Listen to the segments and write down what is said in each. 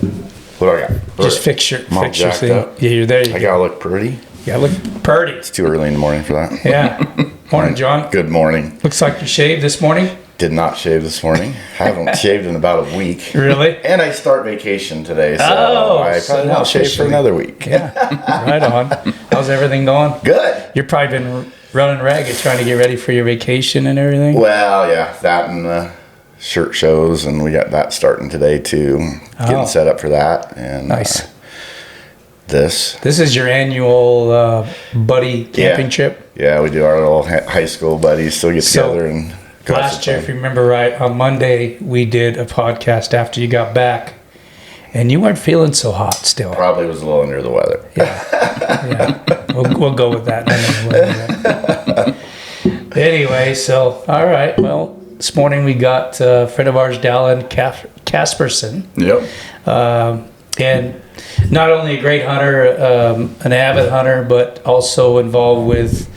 What do I got? Just fix your thing. Up. Yeah, you're there. I gotta look pretty. Yeah, look pretty. It's too early in the morning for that. Yeah. Morning, John. Good morning. Looks like you shaved this morning. Did not shave this morning. Haven't shaved in about a week. Really? And I start vacation today, so I so probably won't shave for another week. Yeah. Right on. How's everything going? Good. You've probably been running ragged trying to get ready for your vacation and everything. Well, yeah, that and the shirt shows, and we got that starting today too. Getting set up for that. And nice. This is your annual buddy camping trip? Yeah, we do our little high school buddies still get together and go. Last year, if you remember right, on Monday we did a podcast after you got back, and you weren't feeling so hot still. Probably was a little under the weather. Yeah. We'll go with that. Anyway, so all right. Well, this morning we got a friend of ours, Dallin Casperson. Yep. And not only a great hunter, an avid hunter, but also involved with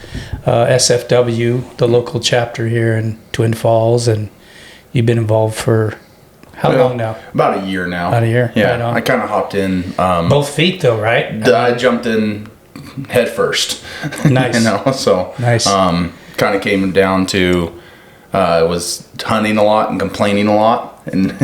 SFW, the local chapter here in Twin Falls. And you've been involved for how long now? About a year now. About a year? Yeah, right on. I kind of hopped in. Both feet though, right? I jumped in head first. Nice. So nice. Kind of came down to was hunting a lot and complaining a lot. And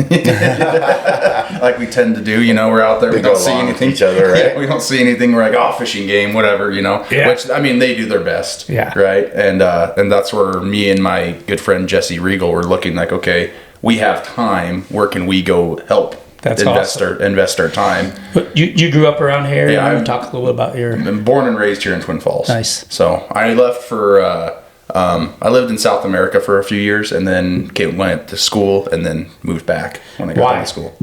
like we tend to do, we're out there, we don't see anything. Each other, right? We don't see anything. We're like, oh, fishing game, whatever, Yeah. Which, I mean, they do their best. Yeah. Right. And that's where me and my good friend Jesse Regal were looking like, okay, we have time. Where can we go help? That's invest our time. But you grew up around here? Yeah. I talk a little bit about your. I've been born and raised here in Twin Falls. Nice. So I left for. I lived in South America for a few years, and then went to school, and then moved back when I got out of school.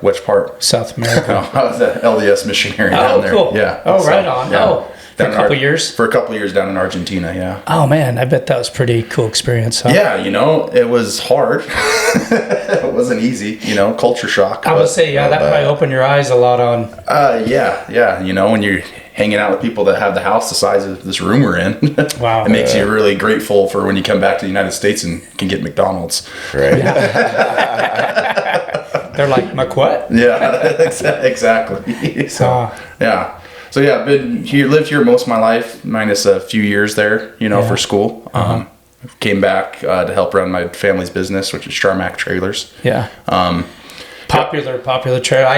Which part? South America. I was an LDS missionary down there. Cool. Yeah. Oh, right on. Yeah. Oh, for a couple years? For a couple years down in Argentina, yeah. Oh, man, I bet that was a pretty cool experience, huh? Yeah, it was hard. It wasn't easy, culture shock. I would say, that probably opened your eyes a lot on... Yeah, when you're hanging out with people that have the house the size of this room we're in. Wow. It makes you really grateful for when you come back to the United States and can get McDonald's. Right. They're like, what? Yeah, exactly. So, yeah. So, yeah, lived here most of my life, minus a few years there, for school. Came back to help run my family's business, which is Charmac Trailers. Yeah. Popular trailer.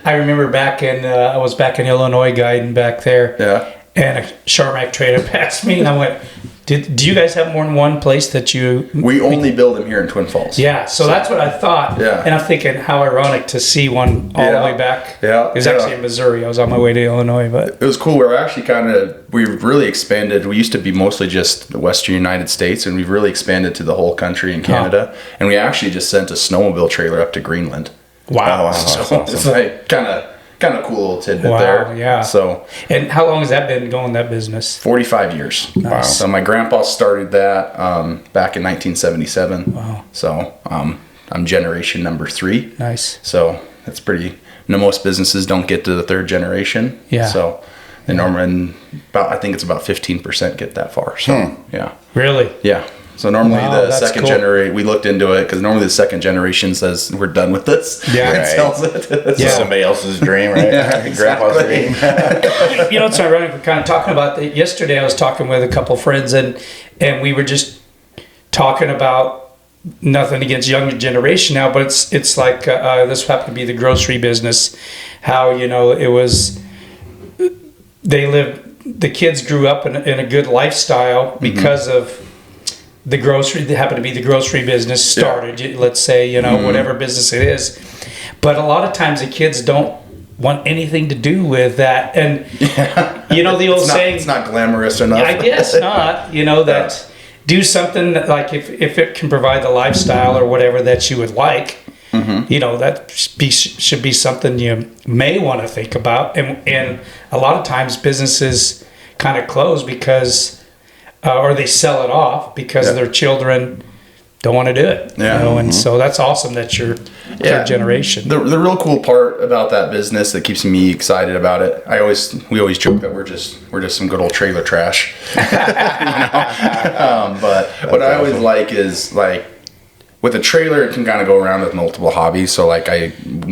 I remember I was back in Illinois guiding back there. Yeah. And a Charmac trailer passed me, and I went, do you guys have more than one place that you... We only build them here in Twin Falls. Yeah, so that's what I thought. Yeah. And I'm thinking, how ironic to see one all the way back. Yeah. It was actually in Missouri. I was on my way to Illinois, but... It was cool. We've really expanded. We used to be mostly just the Western United States, and we've really expanded to the whole country in Canada. And we actually just sent a snowmobile trailer up to Greenland. Wow. That's So it's like kind of cool little tidbit there. Yeah. So, and how long has that been going, that business? 45 years. Nice. Wow. So my grandpa started that back in 1977. Wow. So I'm generation number 3. Nice. So that's pretty. Most businesses don't get to the 3rd generation. Yeah. So they normally I think it's about 15% get that far. So yeah. Really? Yeah. So normally the second cool. generation, we looked into it because normally the second generation says we're done with this. Yeah, right. Sells it. Yeah. Somebody else's dream, right? Yeah, Grandpa's dream. It's ironic. We're kind of talking about that. Yesterday I was talking with a couple friends, and we were just talking about nothing against younger generation now, but it's like this happened to be the grocery business. How it was the kids grew up in a good lifestyle because of the grocery. They happened to be the grocery business started. Let's say whatever business it is, but a lot of times the kids don't want anything to do with that, and the old saying, it's not glamorous enough. I guess not. That do something that, like if it can provide the lifestyle or whatever that you would like. That should be something you may want to think about, and a lot of times businesses kind of close because or they sell it off because their children don't want to do it. Yeah. And so that's awesome that you're third generation. The real cool part about that business that keeps me excited about it, we always joke that we're just some good old trailer trash. But what I always like is with a trailer, it can kind of go around with multiple hobbies. So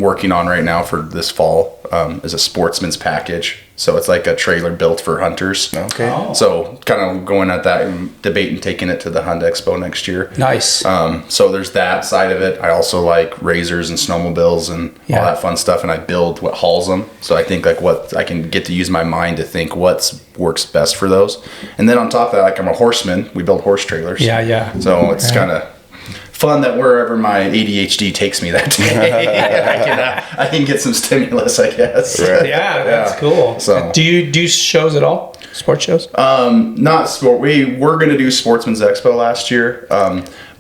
working on right now for this fall is a Sportsman's package. So it's like a trailer built for hunters. Okay. Oh. So kind of going at that and debating taking it to the Hunt Expo next year. Nice. So there's that side of it. I also like razors and snowmobiles and all that fun stuff, and I build what hauls them. So I think like what I can get to use my mind to think what works best for those. And then on top of that, like I'm a horseman. We build horse trailers. Yeah. So it's kind of fun that wherever my ADHD takes me that day, I can get some stimulus, I guess. Right. Yeah, that's cool. So, do you do shows at all? Sports shows? not sport. We were going to do Sportsman's Expo last year,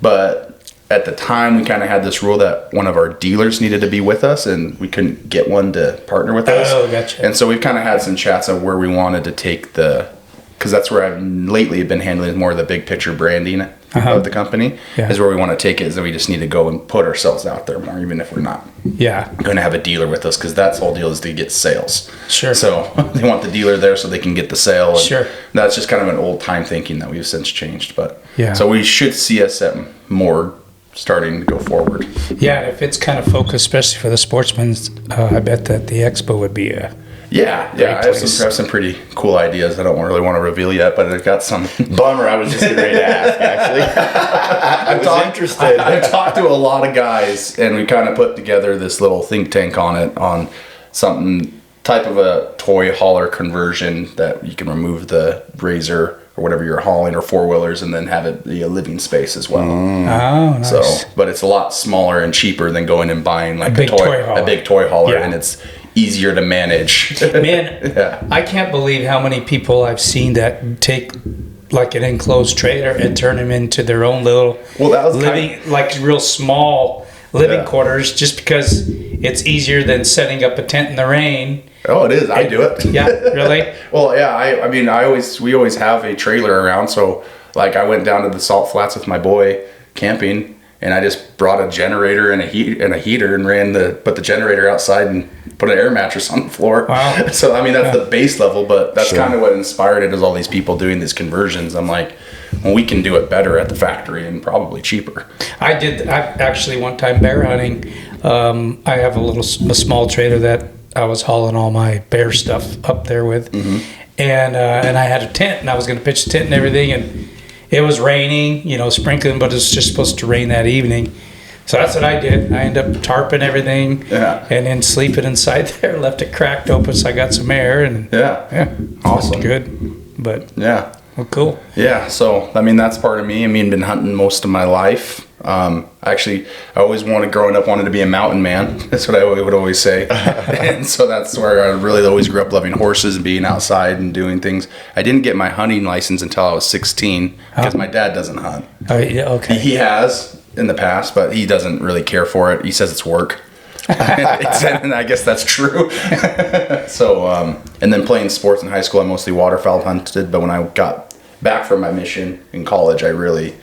but at the time we kind of had this rule that one of our dealers needed to be with us, and we couldn't get one to partner with us. Oh, gotcha. And so we've kind of had some chats of where we wanted to take because that's where I've lately been handling more of the big picture branding of the company, is where we want to take it, is that we just need to go and put ourselves out there more, even if we're not going to have a dealer with us, because that's the whole deal, is to get sales. Sure. So they want the dealer there so they can get the sale. And sure. That's just kind of an old time thinking that we've since changed. But so we should see us at more starting to go forward. Yeah, if it's kind of focused, especially for the Sportsmen, I bet that the expo would be a Yeah, I have some pretty cool ideas. I don't really want to reveal yet, but I've got some. Bummer, I was just getting ready to ask, actually. I was interested. I've talked to a lot of guys, and we kind of put together this little think tank on something, type of a toy hauler conversion that you can remove the razor or whatever you're hauling, or four-wheelers, and then have it be a living space as well. Oh, nice. So, but it's a lot smaller and cheaper than going and buying like a big toy hauler, and it's easier to manage. Man, I can't believe how many people I've seen that take like an enclosed trailer and turn them into their own little living, like real small living quarters, just because it's easier than setting up a tent in the rain. Oh, it is. I do it. Yeah, really? Well, yeah. I mean, we always have a trailer around. So, like, I went down to the Salt Flats with my boy camping, and I just brought a generator and a heater and put the generator outside and put an air mattress on the floor. Wow. So, I mean, that's the base level, but that's kind of what inspired it, is all these people doing these conversions. I'm like, well, we can do it better at the factory and probably cheaper. I actually one time bear hunting. I have a small trailer that I was hauling all my bear stuff up there with, and I had a tent, and I was going to pitch the tent and everything, and it was raining, sprinkling, but it was just supposed to rain that evening. So that's what I did. I ended up tarping everything, and then sleeping inside there. Left it cracked open, so I got some air, and awesome, good. But well, cool. Yeah, so I mean, that's part of me. I mean, been hunting most of my life. Actually, I always growing up wanted to be a mountain man. That's what I would always say. And so that's where I really always grew up loving horses and being outside and doing things. I didn't get my hunting license until I was 16 because my dad doesn't hunt. Okay. He has in the past, but he doesn't really care for it. He says it's work. And I guess that's true. So, and then playing sports in high school, I mostly waterfowl hunted. But when I got back from my mission in college, I really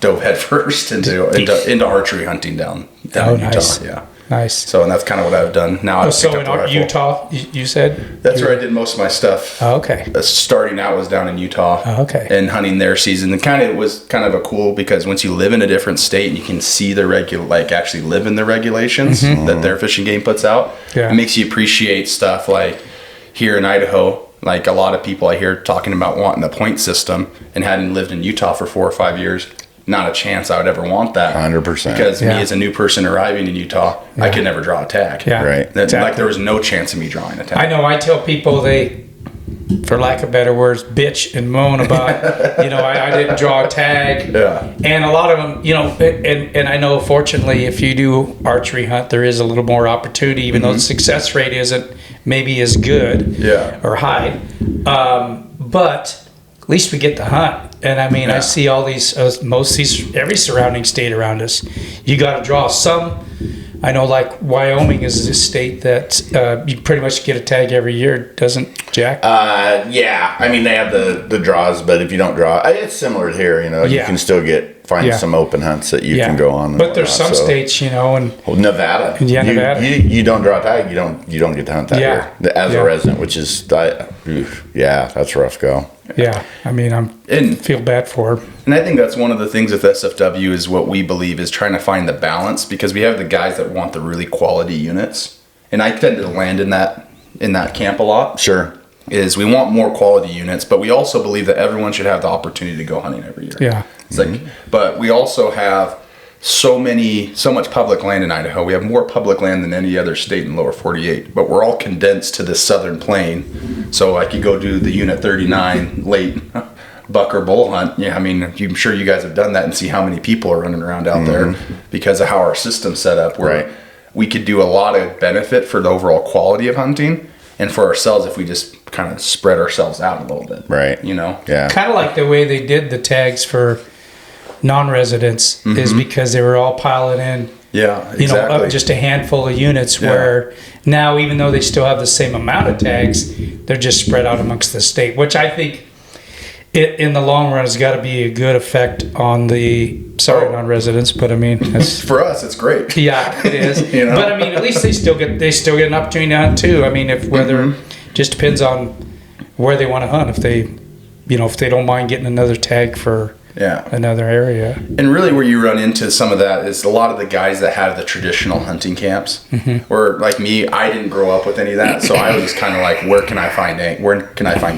dove headfirst into archery hunting down in Utah. Nice. Yeah, nice. So, and that's kind of what I've done now. So in Utah, you said that's where I did most of my stuff. Oh, okay. Starting out was down in Utah. Oh, okay. And hunting their season. And it was kind of a cool, because once you live in a different state and you can see actually live in the regulations that their fishing game puts out, it makes you appreciate stuff like here in Idaho. Like a lot of people I hear talking about wanting a point system, and hadn't lived in Utah for 4 or 5 years. Not a chance I would ever want that. 100%. Because me as a new person arriving in Utah, I could never draw a tag. Yeah. Right. Exactly. Like there was no chance of me drawing a tag. I know. I tell people for lack of better words, bitch and moan about, I didn't draw a tag. Yeah. And a lot of them, and I know fortunately if you do archery hunt, there is a little more opportunity, even though the success rate isn't maybe as good or high. But at least we get to hunt. And I mean, I see all these, every surrounding state around us, you got to draw some. I know, like Wyoming is a state that you pretty much get a tag every year, doesn't Jack? Yeah. I mean, they have the draws, but if you don't draw, it's similar here. You can still get find some open hunts that you can go on. But there's some states, and Nevada. Yeah, Nevada. You don't draw a tag, you don't get to hunt that year as a resident, which is that's rough go. Yeah, I mean, I feel bad for her. And I think that's one of the things with SFW is what we believe is trying to find the balance, because we have the guys that want the really quality units, and I tend to land in that camp a lot. Sure. Is we want more quality units, but we also believe that everyone should have the opportunity to go hunting every year. Yeah. It's like, but we also have so much public land in Idaho. We have more public land than any other state in lower 48, but we're all condensed to this southern plain. So I could go do the Unit 39 late buck or bull hunt. Yeah, I mean, I'm sure you guys have done that and see how many people are running around out there because of how our system's set up. Where we could do a lot of benefit for the overall quality of hunting, and for ourselves if we just kind of spread ourselves out a little bit. Right. Yeah. Kind of like the way they did the tags for non-residents is because they were all piling in. Yeah, exactly. Up just a handful of units where now, even though they still have the same amount of tags, they're just spread out amongst the state, which I think in the long run has got to be a good effect on the non-residents. But I mean, for us, it's great. Yeah, it is. But I mean, at least they still get an opportunity to hunt too. I mean, if whether just depends on where they want to hunt. If they don't mind getting another tag for another area. And really where you run into some of that is a lot of the guys that have the traditional hunting camps. Or like me, I didn't grow up with any of that, so I was kind of like, where can I find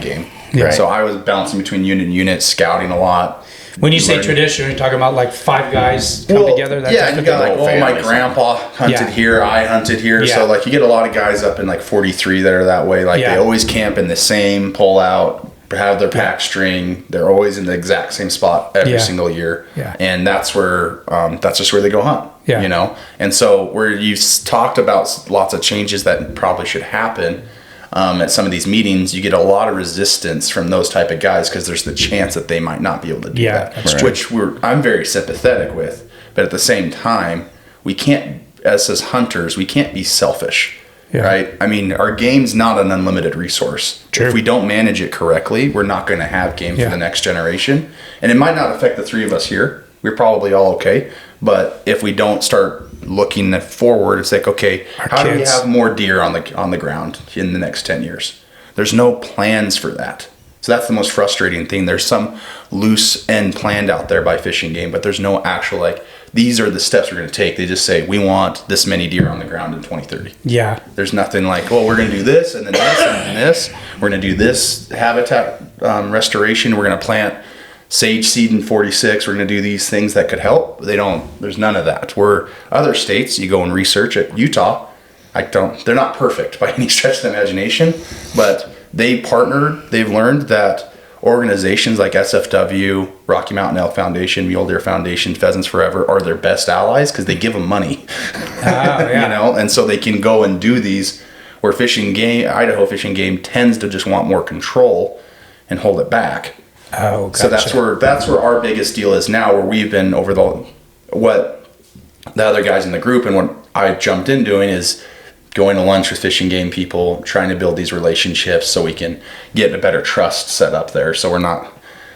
game? Yeah. Right. So I was bouncing between unit and unit, scouting a lot. When you say traditional, you're talking about like 5 guys come together? And you got like, my grandpa hunted here, I hunted here. So like you get a lot of guys up in like 43 that are that way. Like they always camp in the same pull out, have their pack string. They're always in the exact same spot every single year. Yeah. And that's where, that's just where they go hunt. Yeah. And so where you talked about lots of changes that probably should happen, at some of these meetings, you get a lot of resistance from those type of guys because there's the chance that they might not be able to do that, which I'm very sympathetic with. But at the same time, we can't, as hunters, we can't be selfish, right? I mean, our game's not an unlimited resource. True. If we don't manage it correctly, we're not going to have game for the next generation. And it might not affect the 3 of us here. We're probably all okay. But if we don't start looking forward, it's like, okay, how do we have more deer on the ground in the next 10 years? There's no plans for that. So that's the most frustrating thing. There's some loose end planned out there by Fish and Game, but there's no actual, like, these are the steps we're going to take. They just say, we want this many deer on the ground in 2030. Yeah. There's nothing like, well, we're going to do this and then this and then this. We're going to do this habitat restoration. We're going to plant sage seed in 46. We're going to do these things that could help. There's none of that. Where other states, you go and research it. Utah, they're not perfect by any stretch of the imagination, but they've learned that organizations like SFW, Rocky Mountain Elk Foundation, Mule Deer Foundation, Pheasants Forever are their best allies because they give them money. And so they can go and do these where Idaho Fish and Game tends to just want more control and hold it back. Oh, gotcha. So that's where our biggest deal is now, where we've been over what the other guys in the group and what I jumped in doing is going to lunch with Fish and Game people, trying to build these relationships so we can get a better trust set up there. So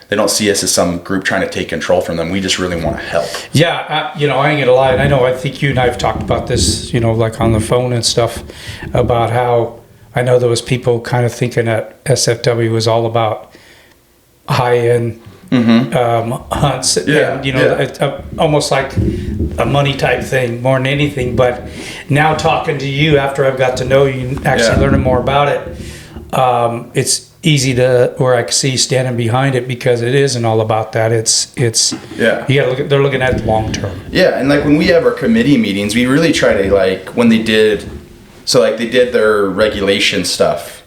they don't see us as some group trying to take control from them. We just really want to help. Yeah, I ain't gonna lie. I think you and I have talked about this, like on the phone and stuff, about how I know there was people kind of thinking that SFW was all about high-end hunts, and almost like a money type thing more than anything. But now talking to you after I've got to know you and actually learning more about it, it's easy where I can see standing behind it, because it isn't all about that. It's you gotta they're looking at it long term. Yeah, and like when we have our committee meetings, we really try to, like, when they did their regulation stuff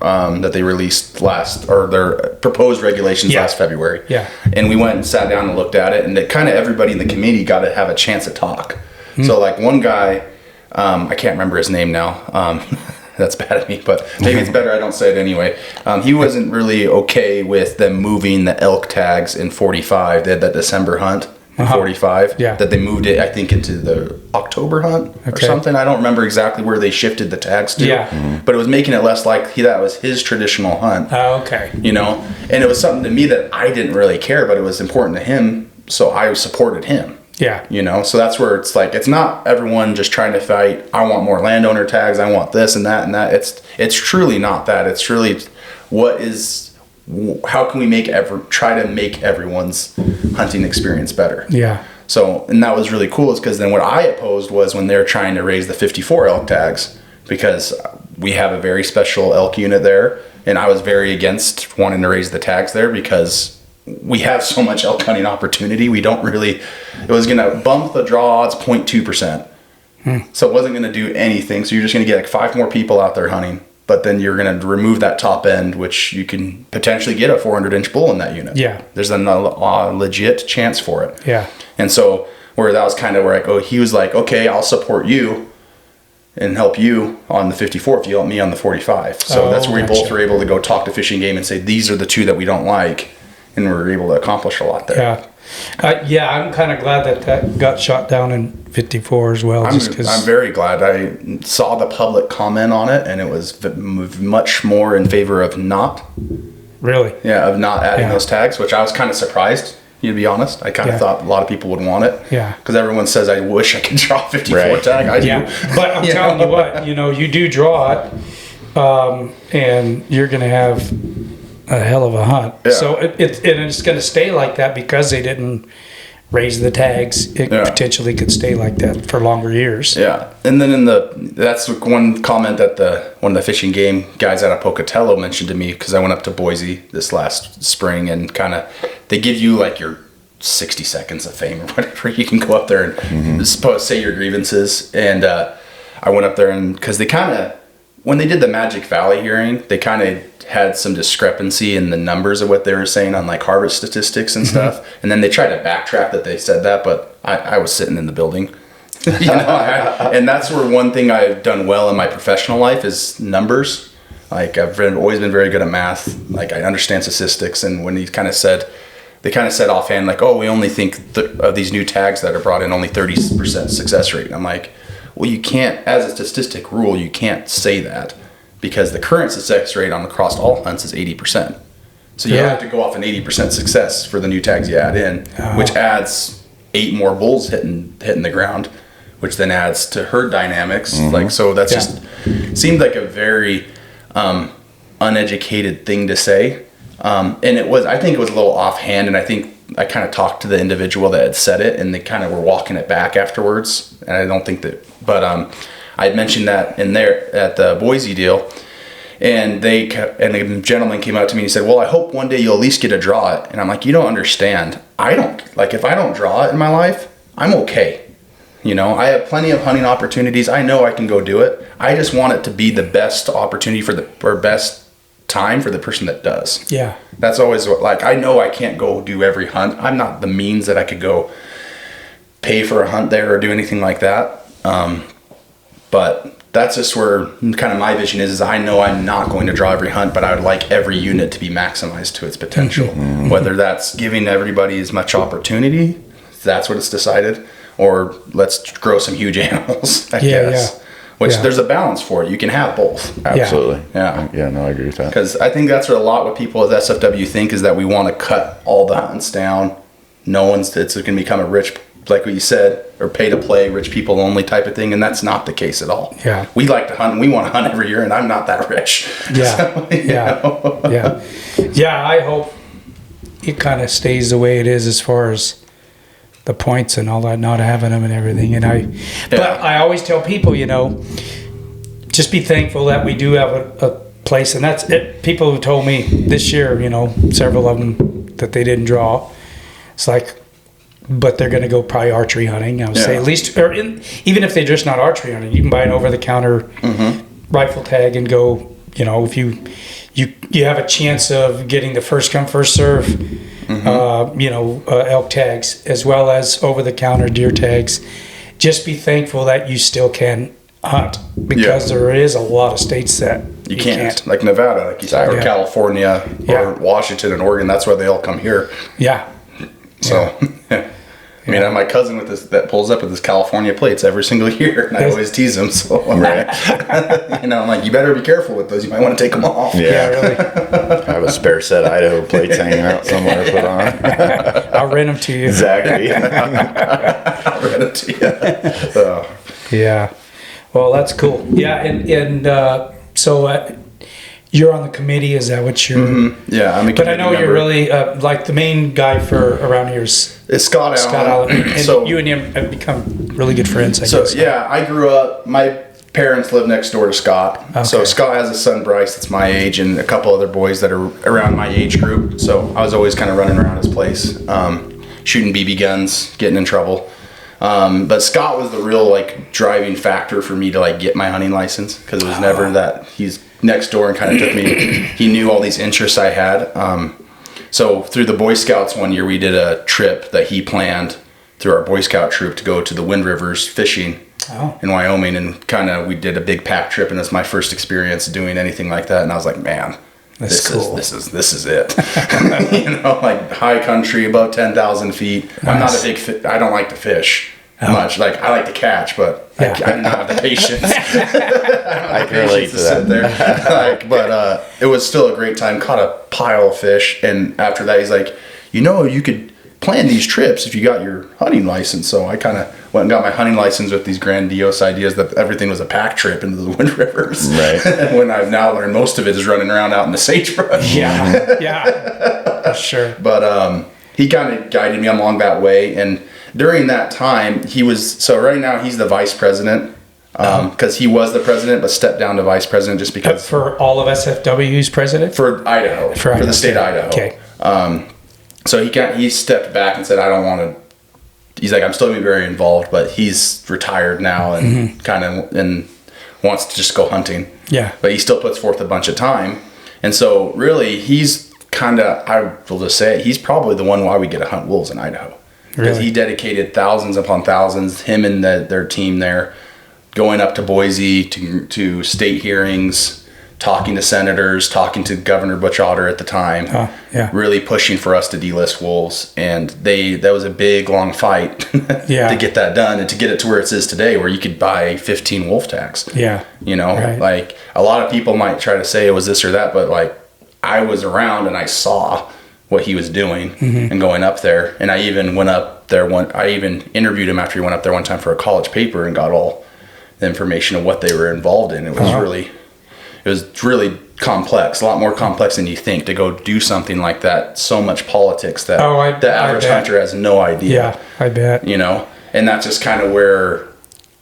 that they released their proposed regulations last February. Yeah. And we went and sat down and looked at it, and everybody in the committee got to have a chance to talk. So like one guy, I can't remember his name now. That's bad at me, but maybe it's better I don't say it anyway. He wasn't really okay with them moving the elk tags in 45. They had that December hunt. 45, that they moved it, I think, into the October hunt or something. I don't remember exactly where they shifted the tags to, but it was making it less like that was his traditional hunt. Oh, okay. And it was something to me that I didn't really care, but it was important to him. So I supported him. Yeah. You know, so that's where it's like, it's not everyone just trying to fight, I want more landowner tags, I want this and that and that. It's truly not that. It's really how can we try to make everyone's hunting experience better? Yeah. So, and that was really cool, is because then what I opposed was when they're trying to raise the 54 elk tags, because we have a very special elk unit there, and I was very against wanting to raise the tags there because we have so much elk hunting opportunity. We don't really, it was going to bump the draw odds 0.2%. So it wasn't going to do anything. So you're just going to get like 5 more people out there hunting, but then you're going to remove that top end, which you can potentially get a 400-inch bull in that unit. Yeah. There's a legit chance for it. Yeah. And so where that was kind of where he was like, okay, I'll support you and help you on the 54 if you help me on the 45. So that's where we both were able to go talk to Fish and Game and say, these are the 2 that we don't like. And we were able to accomplish a lot there. Yeah. I'm kind of glad that got shot down in 54 as well. I'm very glad. I saw the public comment on it, and it was much more in favor of not. Really? Yeah, of not adding those tags, which I was kind of surprised, to be honest. I kind of thought a lot of people would want it. Yeah. Because everyone says, I wish I could draw a 54 tag. I do. But I'm telling you what, you do draw it, and you're going to have a hell of a hunt. Yeah. So it's going to stay like that because they didn't raise the tags. It potentially could stay like that for longer years. Yeah. And then that's one comment that one of the Fish and Game guys out of Pocatello mentioned to me, because I went up to Boise this last spring, and kind of they give you like your 60 seconds of fame or whatever. You can go up there and say your grievances. And I went up there, and because they kind of, when they did the Magic Valley hearing, they kind of had some discrepancy in the numbers of what they were saying on like harvest statistics and stuff. And then they tried to backtrack that they said that, but I was sitting in the building. And that's where one thing I've done well in my professional life is numbers. Like I've always been very good at math. Like I understand statistics. And when they kind of said offhand, like, oh, we only think of these new tags that are brought in, only 30% success rate. And I'm like, well, you can't, as a statistic rule, you can't say that, because the current success rate across all hunts is 80%. So you have to go off an 80% success for the new tags you add in, which adds 8 more bulls hitting the ground, which then adds to herd dynamics. Like, so that's just seemed like a very uneducated thing to say. And I think it was a little offhand, and I think I kind of talked to the individual that had said it, and they kind of were walking it back afterwards. And I don't think that, but I had mentioned that in there at the Boise deal, and the gentleman came out to me and he said, well, I hope one day you'll at least get to draw it. And I'm like, you don't understand. If I don't draw it in my life, I'm okay. I have plenty of hunting opportunities. I know I can go do it. I just want it to be the best opportunity or best time for the person that does. Yeah. That's always I know I can't go do every hunt. I'm not the means that I could go pay for a hunt there or do anything like that. But that's just where kind of my vision is I know I'm not going to draw every hunt, but I would like every unit to be maximized to its potential. Whether that's giving everybody as much opportunity, that's what it's decided, or let's grow some huge animals, I guess. Which there's a balance for it. You can have both. Absolutely. Yeah. Yeah, no, I agree with that. Because I think that's what a lot of people at SFW think, is that we want to cut all the hunts down. It's going to become a rich, like what you said, or pay to play, rich people only type of thing. And that's not the case at all. Yeah. We like to hunt, and we want to hunt every year, and I'm not that rich. Yeah. So, Yeah, I hope it kind of stays the way it is as far as the points and all that, not having them and everything. But I always tell people, just be thankful that we do have a place. And that's it. People who told me this year, several of them, that they didn't draw. It's like, but they're going to go probably archery hunting. I would say at least, even if they're just not archery hunting, you can buy an over-the-counter rifle tag and go. If you have a chance of getting the first come first serve, elk tags as well as over-the-counter deer tags. Just be thankful that you still can hunt, because there is a lot of states that you can't. Like Nevada, like you said, or California, or Washington and Oregon. That's why they all come here. Yeah. So, I mean, I have my cousin with this that pulls up with his California plates every single year, and I always tease him. So, Right. I'm like, you better be careful with those. You might want to take them off. Yeah. Really. I have a spare set of Idaho plates hanging out somewhere to put on. I'll rent them to you. Exactly. I'll rent it to you. So, Yeah. Well, that's cool. Yeah, and so you're on the committee. Is that what you're? yeah, I'm a But I know committee you're member. really like the main guy for around here is It's Scott Allen. And So, you and him have become really good friends. I So guess. yeah, I grew up. My parents live next door to Scott. So Okay. Scott has a son Bryce that's my age, and a couple other boys that are around my age group. So I was always kind of running around his place, shooting BB guns, getting in trouble. But Scott was the real like driving factor for me to like get my hunting license, because it was never that he's next door and kind of took me. He knew all these interests I had. So through the Boy Scouts one year, we did a trip that he planned through our Boy Scout troop to go to the Wind Rivers fishing in Wyoming, and kind of we did a big pack trip, and it's my first experience doing anything like that. And I was like, man, That's cool. this is it. Like high country, above 10,000 feet. I'm not a big I don't like to fish much. Like I like to catch, but I don't have the patience. I can relate to sit that. there. But it was still a great time. Caught a pile of fish, and after that, he's like, you could plan these trips if you got your hunting license. So I kind of went and got my hunting license with these grandiose ideas that everything was a pack trip into the Wind Rivers. Right. And when I've now learned most of it is running around out in the sagebrush. Yeah, for sure. But he kind of guided me along that way, and during that time, right now he's the vice president, because he was the president but stepped down to vice president just because For all of SFW, who's president? for Idaho, for the state of Idaho. Okay. So he stepped back and said, I don't want to. He's like, I'm still gonna be very involved, but he's retired now and and wants to just go hunting. Yeah. But he still puts forth a bunch of time, and so really he's I will just say it, he's probably the one why we get to hunt wolves in Idaho. Because Really? he dedicated thousands upon thousands, him and their team there, going up to Boise to state hearings, talking to senators, talking to Governor Butch Otter at the time, really pushing for us to delist wolves. And that was a big, long fight to get that done and to get it to where it is today, where you could buy 15 wolf tags. Yeah. Right. Like a lot of people might try to say it was this or that, but like I was around and I saw what he was doing and going up there. And I even went up there I even interviewed him after he went up there one time for a college paper and got all the information of what they were involved in. It was really complex, a lot more complex than you think, to go do something like that. So much politics that the average hunter has no idea. Yeah, I bet. And that's just kind of where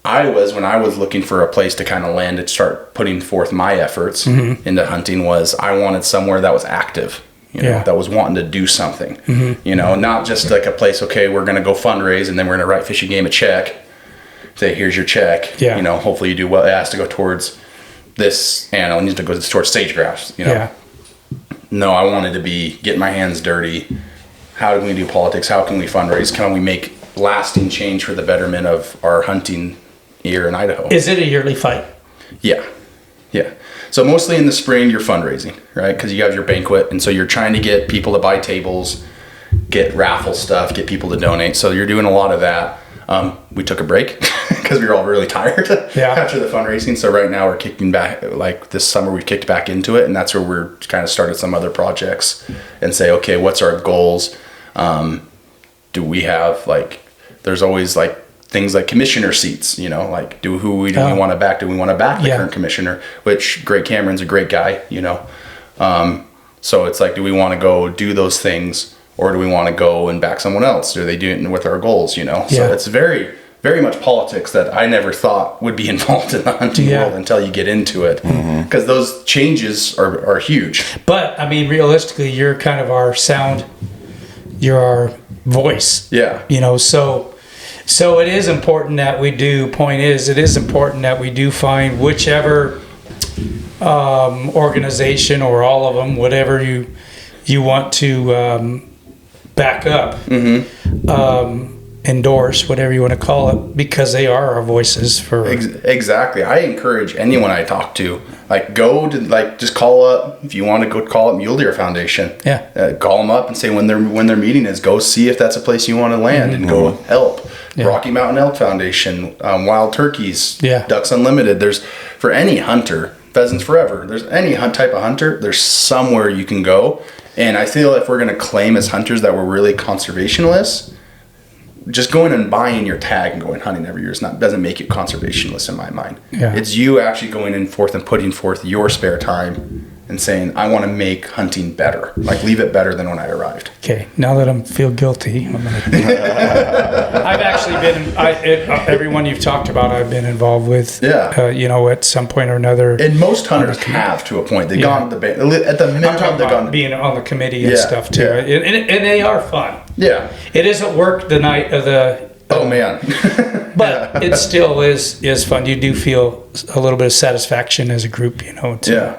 I was when I was looking for a place to kind of land and start putting forth my efforts into hunting. Was I wanted somewhere that was active. That was wanting to do something, not just like a place, okay, we're going to go fundraise and then we're going to write Fish and Game a check, say, here's your check, hopefully you do well. It has to go towards this animal, it needs to go towards sage grouse, No, I wanted to be getting my hands dirty. How can we do politics? How can we fundraise? Can we make lasting change for the betterment of our hunting here in Idaho? Is it a yearly fight? Yeah. So mostly in the spring, you're fundraising, right? Because you have your banquet, and so you're trying to get people to buy tables, get raffle stuff, get people to donate. So you're doing a lot of that. We took a break because we were all really tired after the fundraising. So right now we're kicking back, like this summer we've kicked back into it, and that's where we're kind of started some other projects and say, okay, what's our goals? Do we have there's always things like commissioner seats, like do we want to back? Do we want to back the current commissioner? Which Greg Cameron's a great guy, So it's like, do we want to go do those things, or do we want to go and back someone else? Do they do it with our goals, So it's very, very much politics that I never thought would be involved in the hunting world until you get into it, because those changes are huge. But I mean, realistically, you're kind of our sound. You're our voice. Yeah. So it is important that we do. Point is, it is important that we do find whichever organization or all of them, whatever you want to back up, endorse, whatever you want to call it, because they are our voices for exactly. I encourage anyone I talk to, like, go to, like, just call up if you want to go call up Mule Deer Foundation. Call them up and say when their meeting is, go see if that's a place you want to land and go help. Rocky Mountain Elk Foundation, Wild Turkeys, Ducks Unlimited. There's, for any hunter, Pheasants Forever, there's any type of hunter, there's somewhere you can go. And I feel if we're going to claim as hunters that we're really conservationists, just going and buying your tag and going hunting every year doesn't make you conservationist in my mind. It's you actually going forth and putting forth your spare time and saying, I want to make hunting better, like leave it better than when I arrived. Okay, now that I feel guilty, I'm gonna I've actually been, everyone you've talked about, I've been involved with, at some point or another. And most hunters have, to a point. They've gone at the minimum, they've gone being on the committee and stuff too. And they are fun. It isn't work the night of the... Oh man. But it still is fun. You do feel a little bit of satisfaction as a group, too.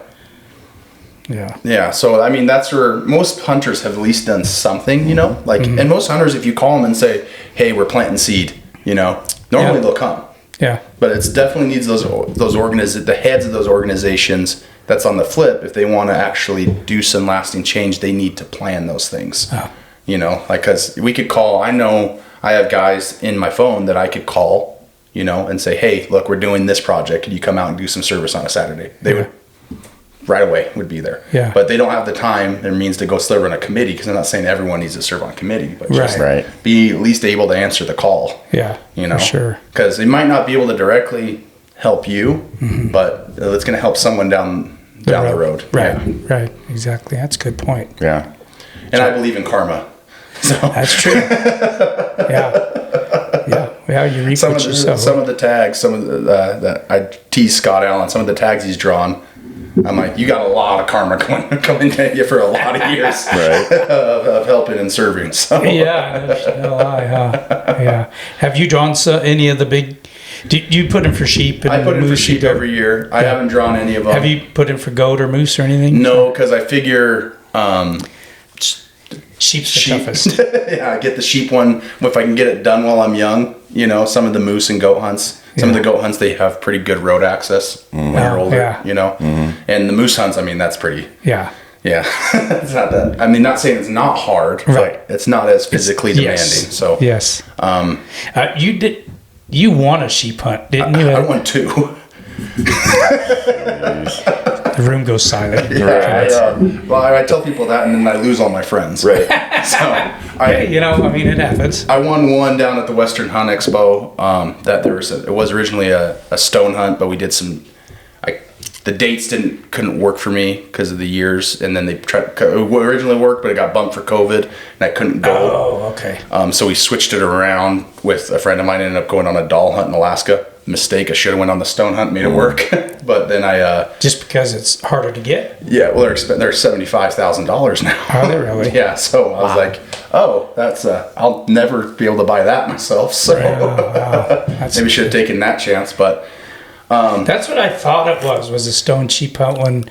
Yeah. So, I mean, that's where most hunters have at least done something, like, and most hunters, if you call them and say, hey, we're planting seed, normally they'll come. But it's definitely needs the heads of those organizations. That's on the flip. If they want to actually do some lasting change, they need to plan those things, cause we could call, I know I have guys in my phone that I could call, and say, hey, look, we're doing this project. Can you come out and do some service on a Saturday? They would right away would be there. But they don't have the time or means to go serve on a committee, because I'm not saying everyone needs to serve on a committee, but just be at least able to answer the call. For sure. Because they might not be able to directly help you, but it's going to help someone down the road. Right. Exactly. That's a good point. And I believe in karma. So. That's true. You reap what you sow. Some of the tags, I tease Scott Allen, some of the tags he's drawn, I'm like, you got a lot of karma coming at you for a lot of years of helping and serving. So. No lie, Have you drawn any of the big? Do you put in for sheep? And I put in for sheep every year. I haven't drawn any of them. Have you put in for goat or moose or anything? No, because I figure sheep's the toughest. I get the sheep one if I can get it done while I'm young. Some of the moose and goat hunts. Some of the goat hunts, they have pretty good road access when you're older, And the moose hunts, I mean, that's pretty... It's not that... I mean, not saying it's not hard, but it's not as physically demanding, so... Yes. You won a sheep hunt, didn't you? I won 2. The room goes silent. Well, I tell people that, and then I lose all my friends. So, it happens. I won one down at the Western Hunt Expo. It was originally a stone hunt, but we did some. The dates couldn't work for me because of the years, and then they originally worked, but it got bumped for COVID, and I couldn't go. Oh, okay. So we switched it around with a friend of mine. Ended up going on a doll hunt in Alaska. Mistake. I should have went on the stone hunt, made it work, but then I just because it's harder to get. Well, they're $75,000 now. Are they really? So I was like, oh, that's I'll never be able to buy that myself. So maybe should have taken that chance, but. That's what I thought it was a stone sheep hunt when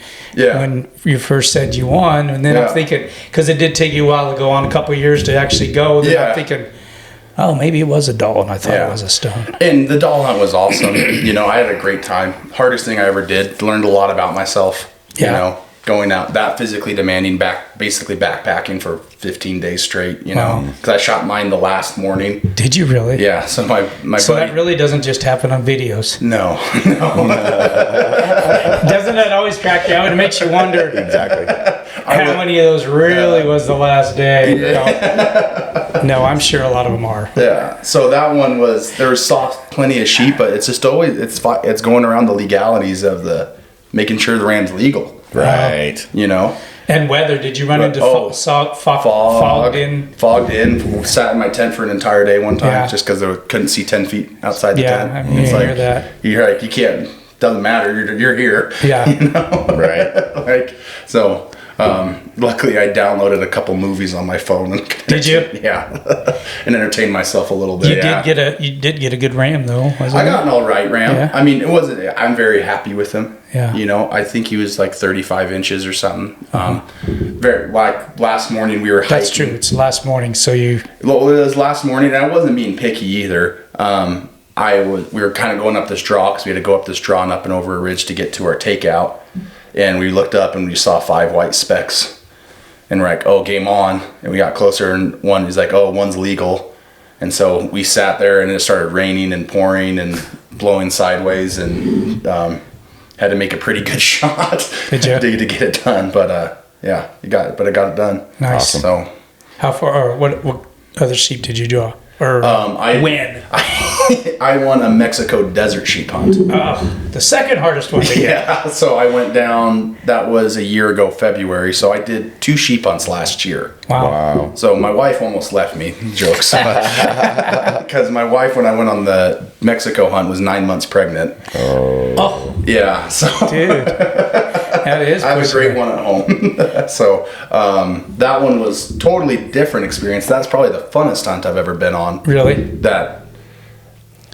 you first said you won, and then I'm thinking, because it did take you a while to go on, a couple of years to actually go. Then I'm thinking, oh, maybe it was a doll, and I thought it was a stone. And the doll hunt was awesome. I had a great time. Hardest thing I ever did. Learned a lot about myself. Going out that physically demanding, basically backpacking for 15 days straight. Because I shot mine the last morning. Did you really? Yeah. So my so buddy, that really doesn't just happen on videos. No. Doesn't that always crack you out? It makes you wonder how many of those really was the last day. No, I'm sure a lot of them are. So that one saw plenty of sheep, but it's just always it's going around the legalities of making sure the ram's legal. Right. And weather, did you run into fogged in? Fogged in. Sat in my tent for an entire day one time just because I couldn't see 10 feet outside the tent. I mean, hear that. You're like, you can't, doesn't matter, you're here. Yeah. Right. So, Luckily, I downloaded a couple movies on my phone. And Did you? Yeah, and entertained myself a little bit. You did get a good RAM though. I got an all right RAM. Yeah. I mean, it wasn't. I'm very happy with him. Yeah. You know, I think he was like 35 inches or something. Very like last morning we were hiking. That's true. It's last morning, so you. Well, it was last morning, and I wasn't being picky either. We were kind of going up this draw because we had to go up this draw and up and over a ridge to get to our takeout. And we looked up and we saw 5 white specks. And we're like, oh, game on. And we got closer and he's like, oh, one's legal. And so we sat there and it started raining and pouring and blowing sideways and had to make a pretty good shot Did you? to get it done. But yeah, I got it done. Nice. Awesome. So how far, or what other sheep did you draw? Or win? I won a Mexico desert sheep hunt. The second hardest one to get. Yeah, so I went down, that was a year ago, February, so I did 2 sheep hunts last year. Wow. So my wife almost left me, jokes. Because my wife, when I went on the Mexico hunt, was 9 months pregnant. Oh. Yeah, so. Dude. That is I have a great one at home. So that one was totally different experience. That's probably the funnest hunt I've ever been on. Really?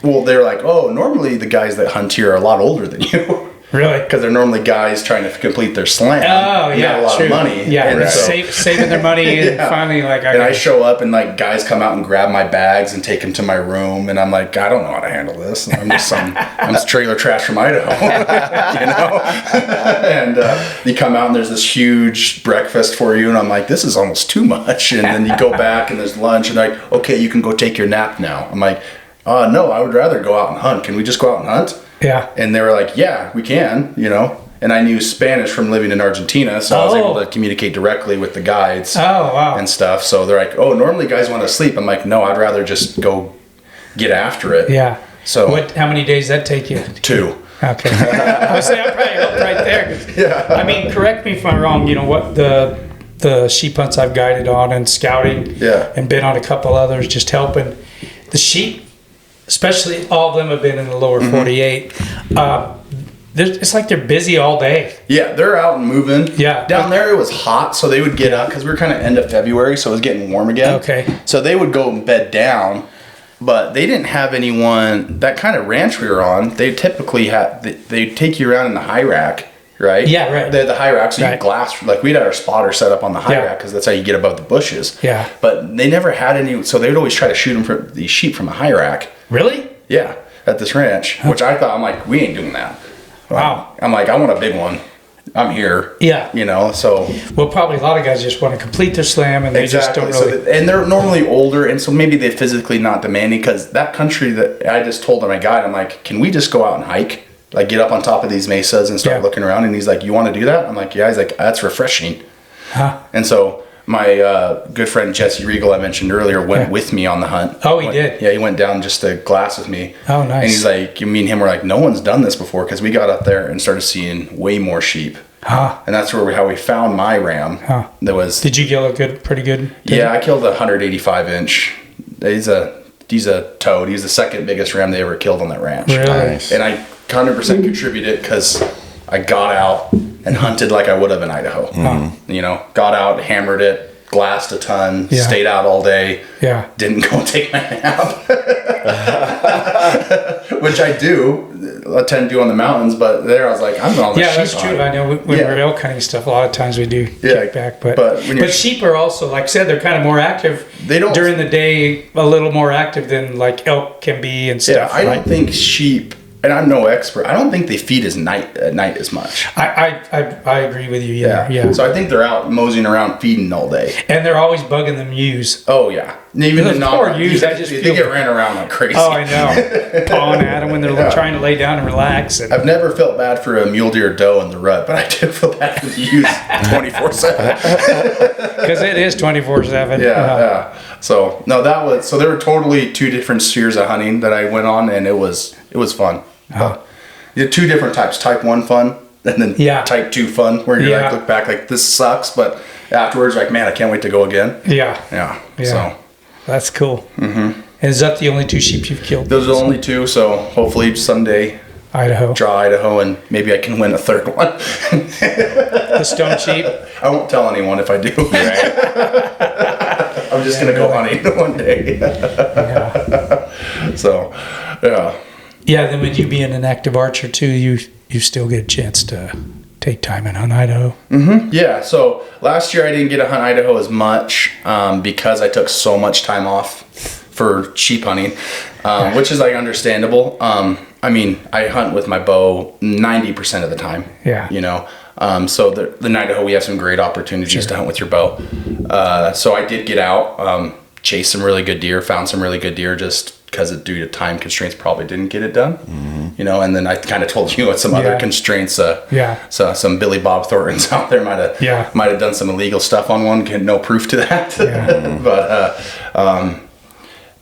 Well, they're like, oh, normally the guys that hunt here are a lot older than you. Really? Because they're normally guys trying to complete their slam. Oh, and yeah, got a lot true. of money. Yeah, and they're so, saving their money and finally like... I show up and like guys come out and grab my bags and take them to my room. And I'm like, I don't know how to handle this. I'm just I'm trailer trash from Idaho. You know? And you come out and there's this huge breakfast for you. And I'm like, this is almost too much. And then you go back and there's lunch. And like, okay, you can go take your nap now. I'm like, no, I would rather go out and hunt. Can we just go out and hunt? Yeah. And they were like, yeah, we can, you know. And I knew Spanish from living in Argentina, so I was able to communicate directly with the guides and stuff. So they're like, oh, normally guys want to sleep. I'm like, no, I'd rather just go get after it. Yeah. So how many days did that take you? 2. Okay. I was saying, I probably helped right there. Yeah. I mean, correct me if I'm wrong, you know, what the sheep hunts I've guided on and scouting and been on a couple others, just helping the sheep. Especially all of them have been in the lower 48. It's like they're busy all day. Yeah, they're out and moving. Yeah. Down there it was hot, so they would get up because we were kind of end of February, so it was getting warm again. Okay. So they would go and bed down, but they didn't have anyone. That kind of ranch we were on, they typically they'd take you around in the high rack. Right? Yeah, right. They had the high rack, so you glass, like we'd had our spotter set up on the high rack because that's how you get above the bushes. Yeah. But they never had any, so they would always try to shoot these sheep from a high rack. Really? Yeah, at this ranch, which I thought, I'm like, we ain't doing that. Wow. I'm like, I want a big one. I'm here. Yeah. You know, so. Well, probably a lot of guys just want to complete their slam and they just don't really. And they're normally older, and so maybe they're physically not demanding because that country that I just told my guide, I'm like, can we just go out and hike? Like get up on top of these mesas and start looking around. And he's like, you want to do that? I'm like, yeah. He's like, that's refreshing. Huh. And so my good friend Jesse Regal I mentioned earlier went with me on the hunt. Oh, he did? Yeah, he went down just to glass with me. Oh, nice. And he's like, me and him were like, no one's done this before because we got up there and started seeing way more sheep. Huh. And that's how we found my ram. Huh. Did you kill a pretty good? Yeah, I killed a 185 inch. He's a toad. He's the second biggest ram they ever killed on that ranch. Really? Nice. And I 100% contributed because I got out and hunted like I would have in Idaho. Mm-hmm. You know, got out, hammered it, glassed a ton, stayed out all day. Yeah. Didn't go and take my nap. Which I tend to do on the mountains, but there I was like, I'm on the sheep. Yeah, that's true. I know when we're elk hunting stuff, a lot of times we do kick back. But sheep are also, like I said, they're kind of more active during the day, a little more active than like elk can be and stuff. Yeah, I don't think sheep, and I'm no expert, I don't think they feed at night as much. I agree with you. Yeah. So I think they're out moseying around feeding all day. And they're always bugging the ewes. Oh, yeah. Even the poor ewes, they get ran around like crazy. Oh, I know. Pawing at them when they're trying to lay down and relax. I've never felt bad for a mule deer doe in the rut, but I do feel bad for the ewes 24/7. Because it is 24/7. Yeah. So, no, there were totally 2 different spheres of hunting that I went on, and it was fun. You had 2 different types, type 1 fun, and then type 2 fun, where you like look back like this sucks, but afterwards like, man, I can't wait to go again. Yeah. So that's cool. Mm-hmm. And is that the only 2 sheep you've killed? Those are the only 2, so hopefully someday Idaho. Draw Idaho, and maybe I can win a third one. The Stone Sheep. I won't tell anyone if I do. I'm just gonna go hunting one day. So, yeah. Yeah. Then, with you being an active archer too, you still get a chance to take time and hunt Idaho. Mm-hmm. Yeah. So last year I didn't get to hunt Idaho as much because I took so much time off for sheep hunting, which is like understandable. I mean, I hunt with my bow 90% of the time. Yeah. You know, so in Idaho we have some great opportunities to hunt with your bow. So I did get out, chase some really good deer, found some really good deer just because due to time constraints probably didn't get it done. Mm-hmm. You know, and then I kind of told you what some other constraints. So some Billy Bob Thorntons out there might have done some illegal stuff on one. No proof to that. Yeah.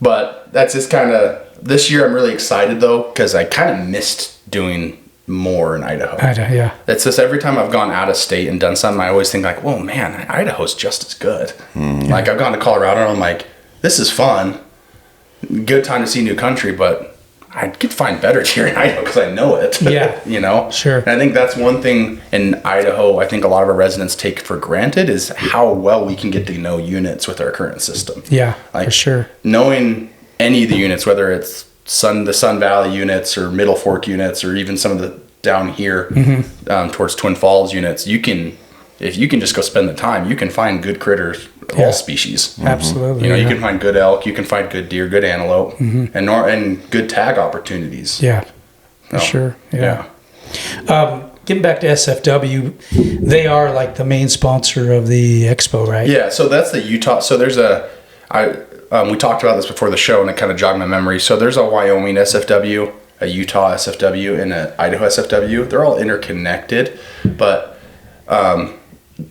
But that's just kind of, this year I'm really excited though, because I kind of missed doing more in Idaho. Yeah. It's just every time I've gone out of state and done something, I always think like, whoa, man, Idaho's just as good. Mm. Like I've gone to Colorado and I'm like, this is fun. Good time to see new country, but I could find better deer in Idaho because I know it. Yeah. You know? Sure. And I think that's one thing in Idaho I think a lot of our residents take for granted is how well we can get to know units with our current system. Yeah, like, for sure. Knowing any of the units, whether it's the Sun Valley units or Middle Fork units or even some of the down here towards Twin Falls units, if you can just go spend the time, you can find good critters of all species. Absolutely. You know, you can find good elk, you can find good deer, good antelope, and good tag opportunities. Yeah, for sure. Yeah. Getting back to SFW, they are like the main sponsor of the expo, right? Yeah, so that's the Utah. So there's we talked about this before the show and it kind of jogged my memory. So there's a Wyoming SFW, a Utah SFW, and an Idaho SFW. They're all interconnected, but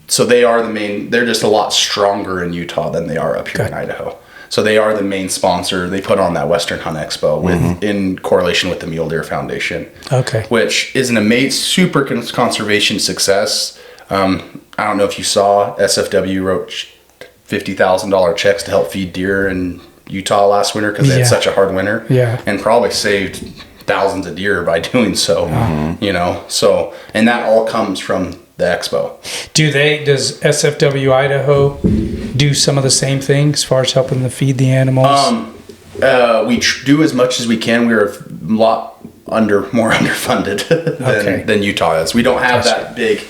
so they are the main. They're just a lot stronger in Utah than they are up here in Idaho. So they are the main sponsor. They put on that Western Hunt Expo in correlation with the Mule Deer Foundation. Okay. Which is an amazing, super conservation success. I don't know if you saw, SFW wrote $50,000 checks to help feed deer in Utah last winter because they had such a hard winter. Yeah. And probably saved thousands of deer by doing so. You know, so, and that all comes from the expo. Does SFW Idaho do some of the same things as far as helping to feed the animals? We do as much as we can. We're a lot more underfunded than Utah is. We don't have that big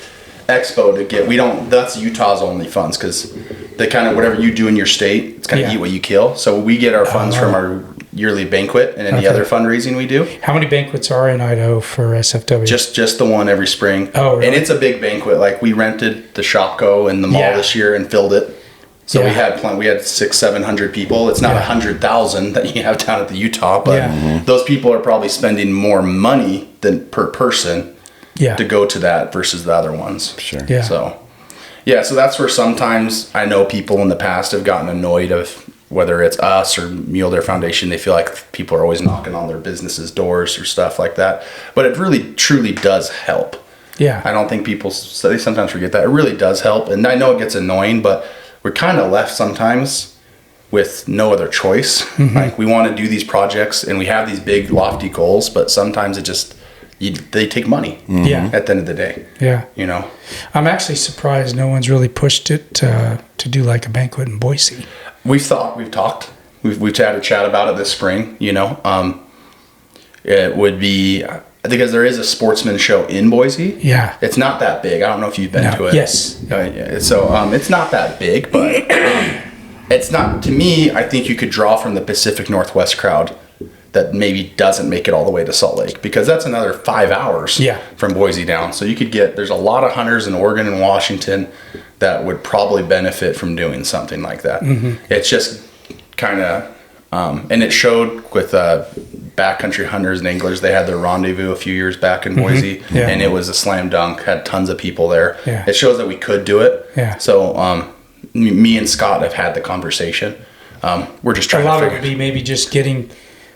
expo to get. That's Utah's only funds because they kind of, whatever you do in your state, it's kind of eat what you kill. So we get our funds from our yearly banquet and any other fundraising we do. How many banquets are in Idaho for SFW? Just the one every spring. Oh, really? And it's a big banquet. Like we rented the Shopko in the mall this year and filled it. So we had 600-700 people. It's not 100,000 that you have down at the Utah, but those people are probably spending more money than per person to go to that versus the other ones. Sure. Yeah. So that's where sometimes I know people in the past have gotten annoyed of whether it's us or Mule Deer Foundation. They feel like people are always knocking on their businesses' doors or stuff like that. But it really, truly does help. Yeah. I don't think they sometimes forget that. It really does help. And I know it gets annoying, but we're kind of left sometimes with no other choice. Like we want to do these projects and we have these big lofty goals, but sometimes they take money at the end of the day. Yeah. You know, I'm actually surprised no one's really pushed it to do like a banquet in Boise. We've talked, we've had a chat about it this spring, you know, it would be, because there is a Sportsman show in Boise. Yeah. It's not that big. I don't know if you've been to it. Yes. So it's not that big, but it's not, to me, I think you could draw from the Pacific Northwest crowd that maybe doesn't make it all the way to Salt Lake, because that's another 5 hours from Boise down. So you could there's a lot of hunters in Oregon and Washington that would probably benefit from doing something like that. It's just kind of, and it showed with backcountry hunters and anglers. They had their rendezvous a few years back in Boise, and it was a slam dunk, had tons of people there. It shows that we could do it. So me and Scott have had the conversation. We're just trying to figure it out. A lot of it would be maybe just getting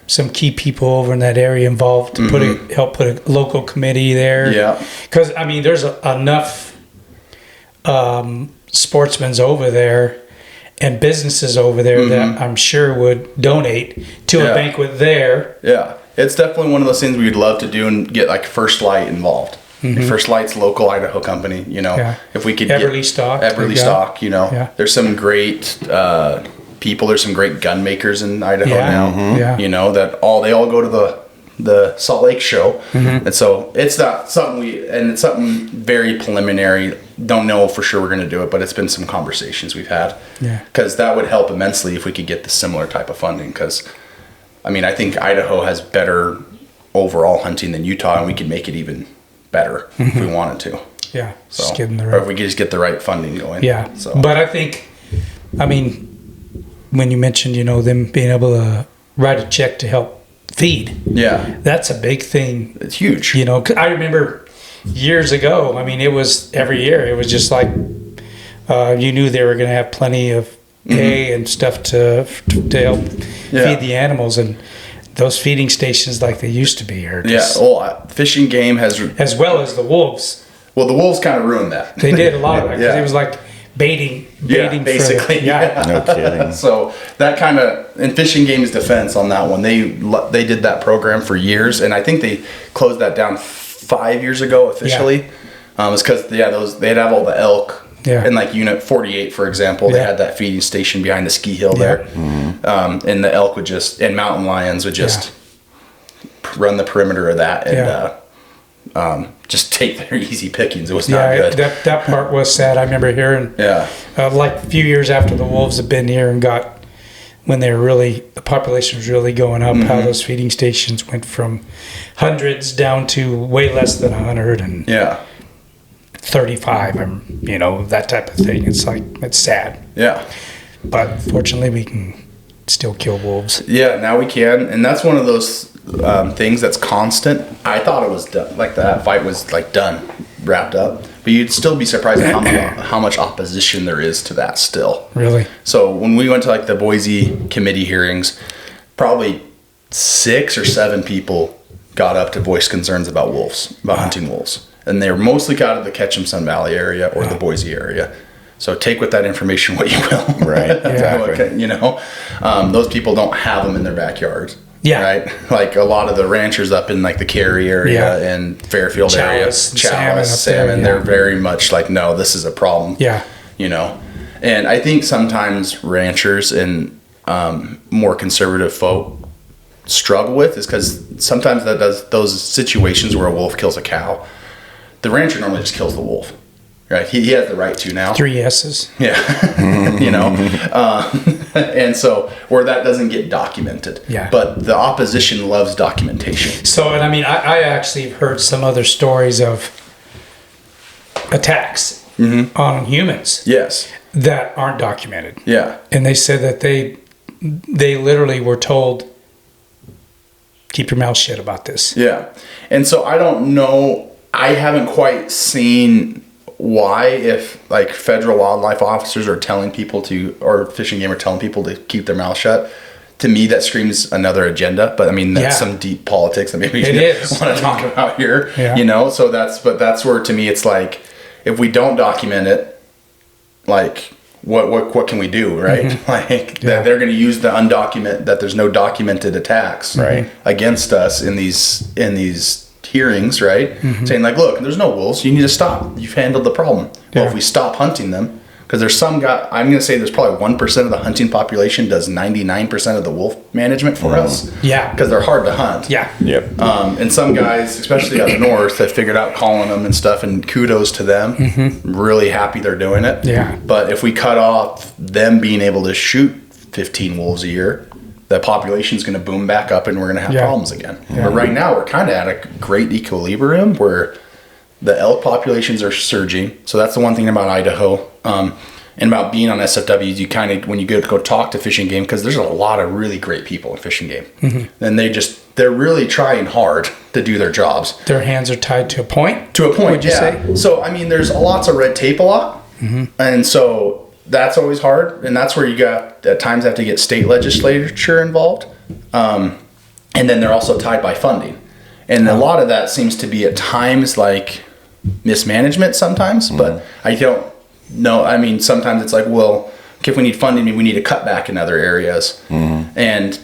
some key people over in that area involved to help put a local committee there. Yeah. Because, I mean, there's enough sportsmen over there and businesses over there that I'm sure would donate to a banquet there. Yeah. it's definitely one of those things we'd love to do and get like First Light involved. First Light's local Idaho company, you know, if we could Everly Stock, you know, there's some great people. There's some great gun makers in Idaho now, you know, that they all go to the Salt Lake show. And so it's not something it's something very preliminary. Don't know for sure we're going to do it, but it's been some conversations we've had. Because that would help immensely if we could get the similar type of funding. Because, I mean, I think Idaho has better overall hunting than Utah, and we could make it even better if we wanted to. So, or if we could just get the right funding going. So. But I think, I mean, when you mentioned, you know, them being able to write a check to help feed. That's a big thing. It's huge. You know, 'cause I remember years ago, I mean, it was every year. It was just like you knew they were going to have plenty of hay and stuff to help feed the animals, and those feeding stations like they used to be are just, Fish and Game has, as well as the wolves. Well, the wolves kind of ruined that. They did a lot of that because it was like baiting basically. No kidding. So that kind of, in Fish and Game's defense on that one, they did that program for years, and I think they closed that down 5 years ago officially. It's because they'd have all the elk. In like Unit 48, for example, they had that feeding station behind the ski hill there. And the elk would and mountain lions would just run the perimeter of that and just take their easy pickings. It was not good. That part was sad. I remember hearing, like a few years after the wolves had been here and when the population was really going up, how those feeding stations went from hundreds down to way less than 100 and 35, you know, that type of thing. It's like, it's sad. But fortunately, we can still kill wolves. Now we can, and that's one of those things that's constant. I thought it was done, like that fight was like done, wrapped up, but you'd still be surprised at how much opposition there is to that still. Really? So when we went to like the Boise committee hearings, probably 6 or 7 people got up to voice concerns about wolves, about hunting wolves. And they were mostly out of the Ketchum-Sun Valley area or the Boise area. So take with that information what you will. Right, exactly. You know, those people don't have them in their backyards. Yeah. Right? Like a lot of the ranchers up in like the Cary area and Fairfield area, salmon, they're very much like, no, this is a problem. Yeah. You know, and I think sometimes ranchers and more conservative folk struggle with is because sometimes that does those situations where a wolf kills a cow, the rancher normally just kills the wolf. Right, he has the right to now. 3 S's. Yeah, you know, and so where that doesn't get documented. Yeah. But the opposition loves documentation. So, and I mean, I actually heard some other stories of attacks on humans. Yes. That aren't documented. Yeah. And they said that they literally were told, keep your mouth shut about this. Yeah, and so I don't know. I haven't quite seen why, if like federal wildlife officers are telling people to, or Fish and Game are telling people to keep their mouth shut. To me, that screams another agenda. But I mean, that's some deep politics that maybe we want to talk about here. Yeah. You know, so that's where to me it's like, if we don't document it, like what can we do, right? Like that they're going to use the undocumented, that there's no documented attacks against us in these hearings, right? Saying like, look, there's no wolves, you need to stop, you've handled the problem. Well, if we stop hunting them, because there's some guy, I'm going to say there's probably 1% of the hunting population does 99% of the wolf management for us. Yeah. Because they're hard to hunt. Yeah. Yep. And some guys, especially out north, have figured out calling them and stuff, and kudos to them. Really happy they're doing it. Yeah. But if we cut off them being able to shoot 15 wolves a year, the population's going to boom back up and we're going to have problems again. But right now we're kind of at a great equilibrium where the elk populations are surging. So that's the one thing about Idaho. And about being on SFWs, you kind of, when you go talk to Fish and Game, because there's a lot of really great people in Fish and Game. And they're really trying hard to do their jobs. Their hands are tied to a point? To a point, would you say? So, I mean, there's lots of red tape a lot. And so that's always hard, and that's where you got at times have to get state legislature involved, and then they're also tied by funding, and a lot of that seems to be at times like mismanagement sometimes. But I don't know. I mean, sometimes it's like, well, if we need funding, we need to cut back in other areas, and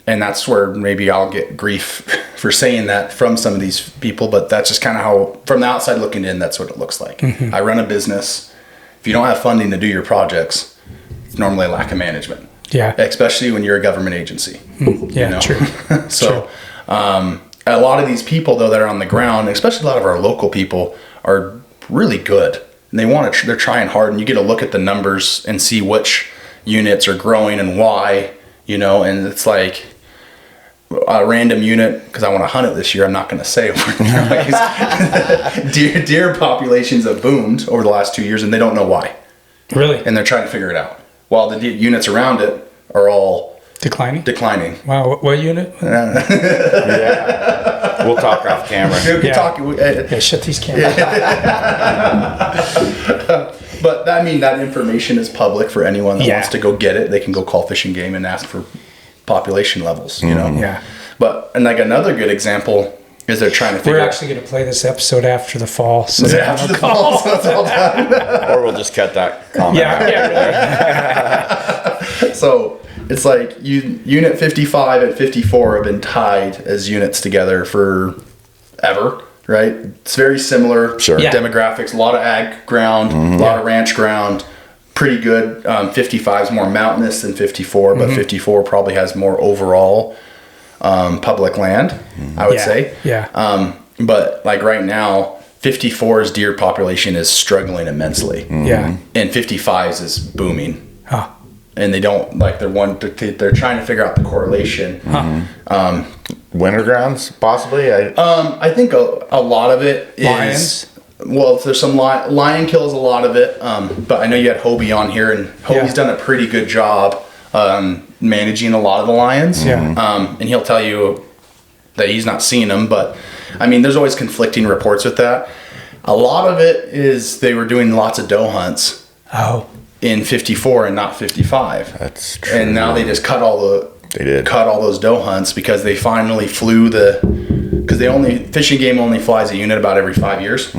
and that's where maybe I'll get grief for saying that from some of these people, but that's just kind of how, from the outside looking in, that's what it looks like. I run a business. If you don't have funding to do your projects, it's normally a lack of management. Yeah. Especially when you're a government agency. Yeah, true. So, a lot of these people though that are on the ground, especially a lot of our local people, are really good. And they're trying hard, and you get to look at the numbers and see which units are growing and why, and it's like a random unit, because I want to hunt it this year, I'm not going to say deer populations have boomed over the last 2 years, and they don't know why. Really? And they're trying to figure it out. While the units around it are all declining. Wow, what unit? Yeah. We'll talk off camera. Shut these cameras. But I mean, that information is public for anyone that wants to go get it. They can go call Fish and Game and ask for population levels, Yeah. But, and like another good example is they're trying to figure We're actually going to play this episode after the fall. So after the fall, so it's all done. Or we'll just cut that comment out. Yeah. So it's like unit 55 and 54 have been tied as units together forever, right? It's very similar demographics, a lot of ag ground, a lot of ranch ground, pretty good. 55 is more mountainous than 54, but 54 probably has more overall public land, I would say. Yeah. But like right now, 54's deer population is struggling immensely. Yeah. And 55's is booming. Huh. And they don't they're trying to figure out the correlation. Winter grounds, possibly. I think a lot of it is Lions. Well, there's some lion kills a lot of it. But I know you had Hobie on here, and Hobie's done a pretty good job managing a lot of the lions. Yeah. And he'll tell you that he's not seeing them, but I mean, there's always conflicting reports with that. A lot of it is they were doing lots of doe hunts. Oh. In 54 and not 55. That's true. And now they just cut all those doe hunts because they finally flew because Fish and Game only flies a unit about every 5 years.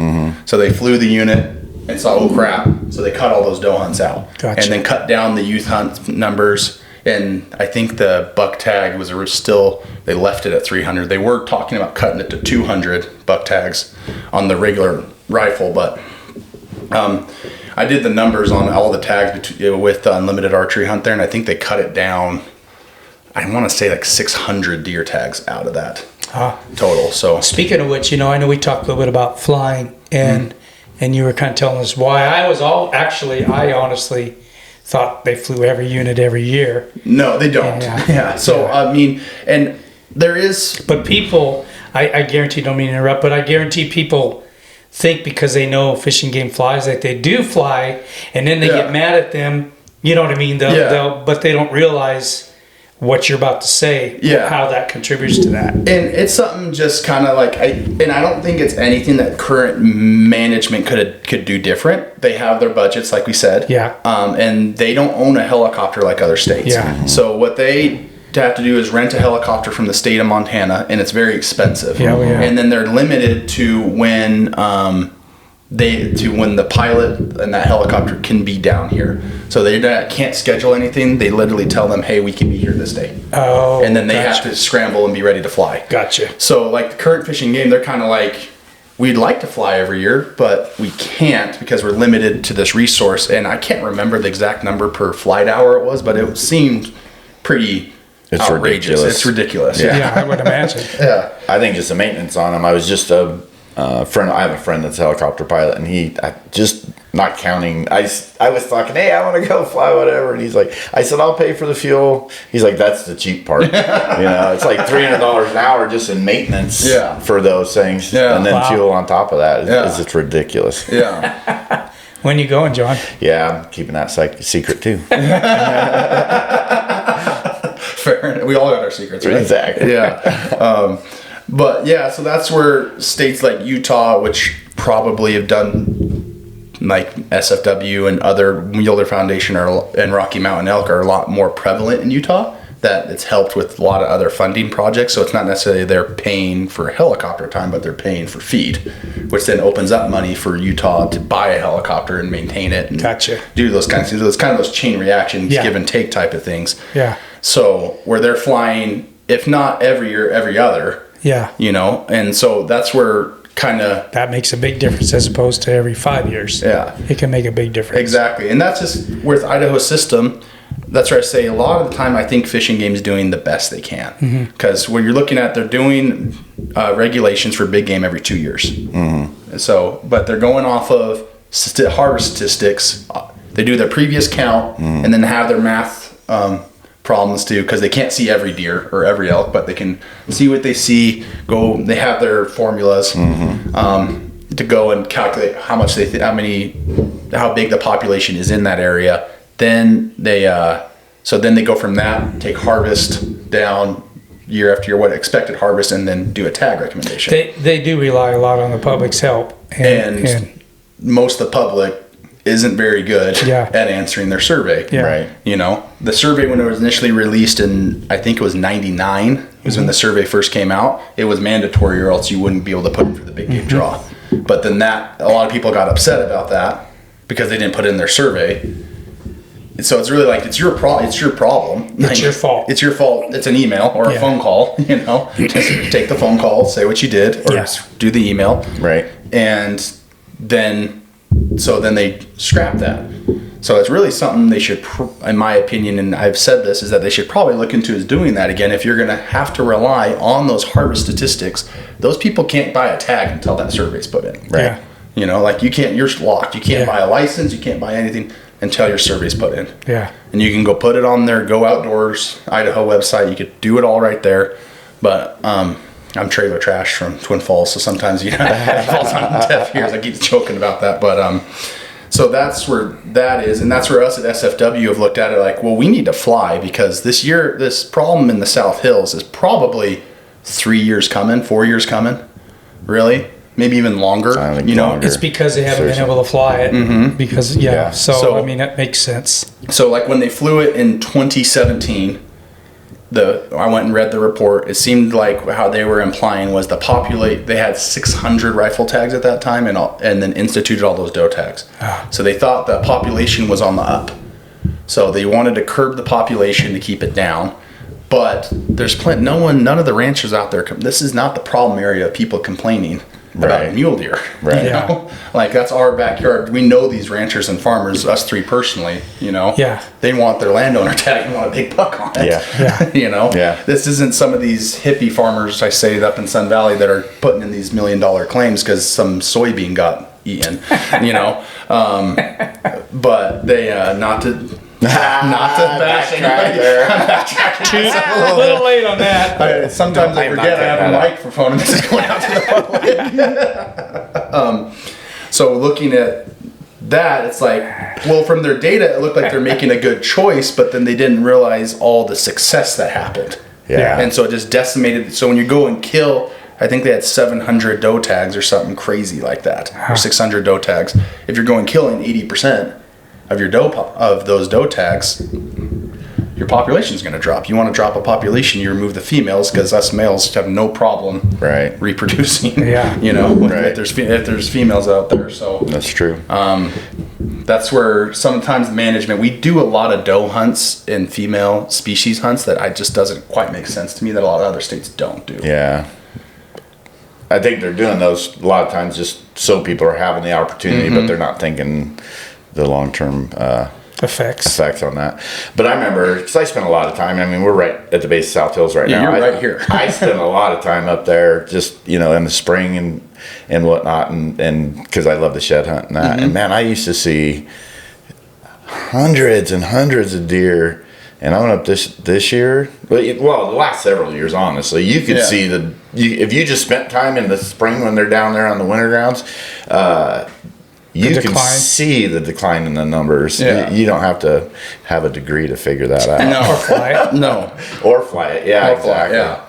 So they flew the unit and saw, oh crap. So they cut all those doe hunts out. Gotcha. And then cut down the youth hunt numbers. And I think the buck tag they left it at 300. They were talking about cutting it to 200 buck tags on the regular rifle, but I did the numbers on all the tags with the unlimited archery hunt there, and I think they cut it down, I want to say like 600 deer tags out of that total. So speaking of which, I know we talked a little bit about flying, and you were kind of telling us why. I honestly thought they flew every unit every year. No, they don't. Yeah. So, I mean, and there is... But people, I guarantee, don't mean to interrupt, but I guarantee people think because they know Fish and Game flies that they do fly, and then they get mad at them. You know what I mean? But they don't realize what you're about to say. How that contributes to that. And it's something just kind of like I don't think it's anything that current management could do different. They have their budgets, like we said. Yeah. And they don't own a helicopter like other states. Yeah. So what they have to do is rent a helicopter from the state of Montana, and it's very expensive. Yeah. And then they're limited to when the pilot and that helicopter can be down here. So they can't schedule anything. They literally tell them, hey, we can be here this day. Oh. And then they have to scramble and be ready to fly. Gotcha. So like the current Fish and Game, they're kind of like, we'd like to fly every year, but we can't because we're limited to this resource. And I can't remember the exact number per flight hour it was, but it seemed pretty... It's outrageous. ridiculous. It's ridiculous. Yeah, I would imagine. Yeah. I think just the maintenance on them. I was just a friend. I have a friend that's a helicopter pilot, and not counting. I was talking, hey, I want to go fly whatever, and he's like, I said, I'll pay for the fuel. He's like, that's the cheap part. It's like $300 an hour just in maintenance for those things, and then fuel on top of that. It's just ridiculous. Yeah. When you going, John? Yeah, I'm keeping that secret too. Fair. We all got our secrets, right? Exactly. Yeah. But yeah, so that's where states like Utah, which probably have done like SFW and other Mueller Foundation and Rocky Mountain Elk are a lot more prevalent in Utah. That it's helped with a lot of other funding projects. So it's not necessarily they're paying for helicopter time, but they're paying for feed, which then opens up money for Utah to buy a helicopter and maintain it and do those kinds of those chain reactions, give and take type of things. Yeah. So where they're flying if not every year, every other. Yeah. You know, and so that's where kind of that makes a big difference as opposed to every 5 years. Yeah, it can make a big difference. Exactly, and that's just with Idaho's system. That's where I say a lot of the time I think Fish and Game is doing the best they can, because when you're looking at, they're doing regulations for big game every 2 years. So, but they're going off of harvest statistics. They do their previous count and then have their math problems too, because they can't see every deer or every elk, but they can see what they see. They have their formulas to go and calculate how much how big the population is in that area. Then they go from that, take harvest down year after year, what expected harvest, and then do a tag recommendation. They do rely a lot on the public's help, and most of the public isn't very good at answering their survey. Right. You know, the survey, when it was initially released in, I think it was 99, was when the survey first came out, it was mandatory or else you wouldn't be able to put in for the big game draw. But then a lot of people got upset about that because they didn't put it in their survey. And so it's really like, it's your problem. It's your fault. It's your fault. It's an email or a phone call, you know, just take the phone call, say what you did, or do the email. Right. And then they scrap that. So it's really something they should, in my opinion, and I've said this, is that they should probably look into is doing that again. If you're going to have to rely on those harvest statistics, those people can't buy a tag until that survey's put in. Right. Yeah. You know, like you're locked. You can't buy a license. You can't buy anything until your survey's put in. Yeah. And you can go put it on their Go Outdoors Idaho website. You could do it all right there. But I'm trailer trash from Twin Falls, so sometimes it falls on deaf ears. I keep joking about that. But so that's where that is, and that's where us at SFW have looked at it like, well, we need to fly, because this problem in the South Hills is probably 3 years coming, 4 years coming, really. Maybe even longer. You know, it's because they haven't been able to fly it. Because so I mean, that makes sense. So like when they flew it in 2017, I went and read the report. It seemed like how they were implying was they had 600 rifle tags at that time, and then instituted all those doe tags. So they thought the population was on the up. So they wanted to curb the population to keep it down. But there's none of the ranchers out there. This is not the problem area of people complaining about mule deer. Right. You know? Like, that's our backyard. We know these ranchers and farmers, us three personally, you know. Yeah. They want their landowner tag and want a big buck on it. Yeah. You know. Yeah. This isn't some of these hippie farmers, I say, up in Sun Valley that are putting in these $1 million claims because some soybean got eaten. You know. But they not to bash anybody. A little late on that. Sometimes I forget I have a microphone and this is going out to the public. So looking at that, it's like, well, from their data, it looked like they're making a good choice, but then they didn't realize all the success that happened. Yeah. And so it just decimated. So when you go and kill, I think they had 700 doe tags or something crazy like that, or 600 doe tags. If you're going killing 80% of your those doe tags, your population is going to drop. You want to drop a population, you remove the females, because us males have no problem reproducing. You know, if there's females out there. So that's true. That's where sometimes management, we do a lot of doe hunts and female species hunts that just doesn't quite make sense to me, that a lot of other states don't do. Yeah. I think they're doing those a lot of times just so people are having the opportunity, but they're not thinking the long-term effects on that. But I remember, because I spent a lot of time, I mean, we're right at the base of South Hills right now. You're right here. I spent a lot of time up there just, you know, in the spring and whatnot, and because I love the shed hunt and that. And man, I used to see hundreds and hundreds of deer. And I went up this year, well, the last several years, honestly, you could see if you just spent time in the spring when they're down there on the winter grounds, you can see the decline in the numbers. Yeah. You don't have to have a degree to figure that out. No. Or fly it. No. Or fly it. Yeah, exactly. Yeah.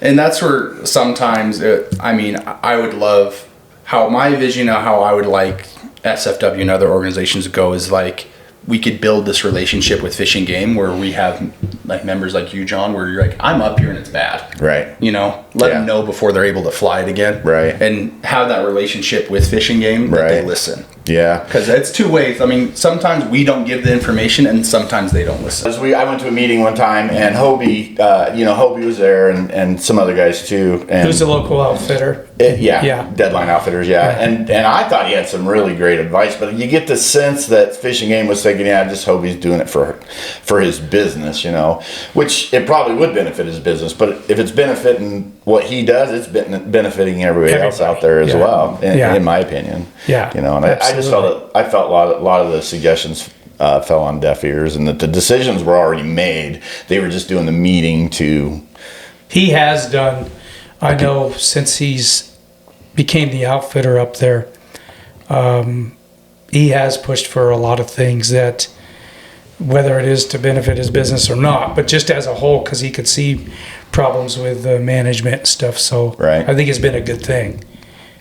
And that's where sometimes, I would love how my vision of how I would like SFW and other organizations to go is like, we could build this relationship with Fish and Game where we have like members like you, John, where you're like, I'm up here and it's bad. Right. You know, let them know before they're able to fly it again. Right. And have that relationship with Fish and Game that they listen. Yeah. Because it's two ways. I mean, sometimes we don't give the information and sometimes they don't listen. I went to a meeting one time and Hobie, Hobie was there and some other guys too. And Who's the local outfitter? Deadline Outfitters, And I thought he had some really great advice, but you get the sense that Fish and Game was thinking, just Hobie's doing it for his business, which it probably would benefit his business, but if it's benefiting what he does, it's benefiting everybody else out there as well, in my opinion. Yeah. And I just felt a lot of the suggestions fell on deaf ears, and that the decisions were already made. They were just doing the meeting to. He has done. I know since he's became the outfitter up there, he has pushed for a lot of things that, whether it is to benefit his business or not, but just as a whole, because he could see problems with management and stuff. So I think it's been a good thing.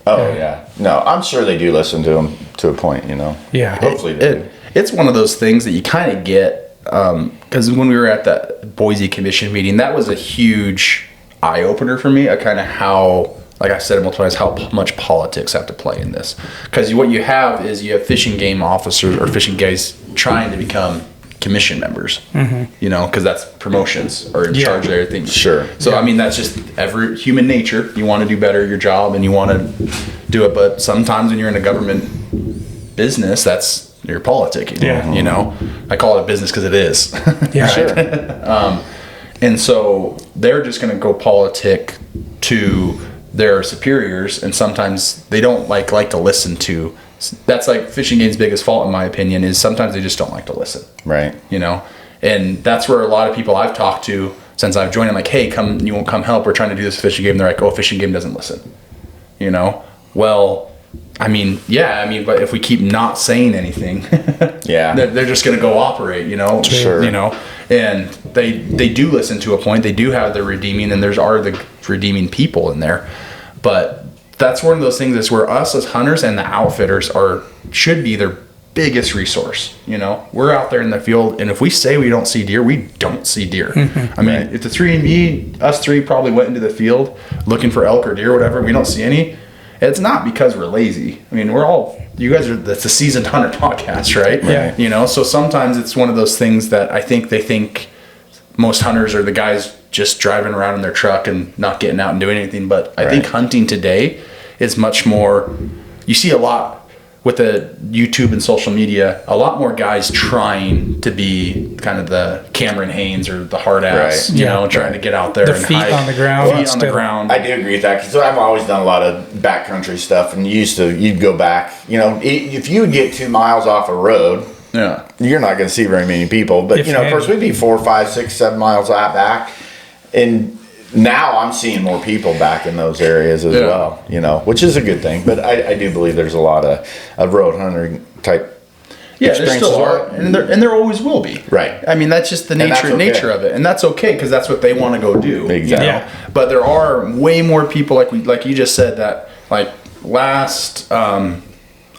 Oh yeah, no, I'm sure they do listen to him to a point, Yeah, hopefully they do. It's one of those things that you kind of get because when we were at that Boise Commission meeting, that was a huge eye opener for me. Kind of how, like I said multiple times, how much politics have to play in this. Because what you have is you have Fish and Game officers or fishing guys trying to become commission members, because that's promotions or in charge of everything. Sure. So, I mean, that's just every human nature. You want to do better at your job and you want to do it. But sometimes when you're in a government business, you're politicking. I call it a business because it is. Yeah, sure. And so they're just going to go politic to their superiors, and sometimes they don't like to listen to. That's like Fish and Game's biggest fault, in my opinion, is sometimes they just don't like to listen. Right. And that's where a lot of people I've talked to since I've joined, I'm like, hey, you won't come help. We're trying to do this Fish and Game. They're like, oh, Fish and Game doesn't listen. Well, but if we keep not saying anything, they're just going to go operate, Sure. And they do listen to a point. They do have the redeeming, and there's the redeeming people in there. But that's one of those things is where us as hunters and the outfitters should be their biggest resource. We're out there in the field, and if we say we don't see deer, we don't see deer. I mean, if us three probably went into the field looking for elk or deer or whatever, we don't see any. It's not because we're lazy. I mean, you guys that's a seasoned hunter podcast, right? Yeah. So sometimes it's one of those things that I think they think most hunters are the guys just driving around in their truck and not getting out and doing anything. But I think hunting today is much more, you see a lot with the YouTube and social media, a lot more guys trying to be kind of the Cameron Haynes or the hard ass, trying to get out there. The and feet on the ground. I do agree with that, because I've always done a lot of backcountry stuff, and you'd go back, if you would get 2 miles off a road, you're not going to see very many people. But, of course, we'd be 4, 5, 6, 7 miles out back, and now I'm seeing more people back in those areas as well, which is a good thing. But I do believe there's a lot of road hunting type there still are, and there always will be. Right. I mean, that's just the nature of it, and that's okay because that's what they want to go do. Exactly. But there are way more people like you just said that last I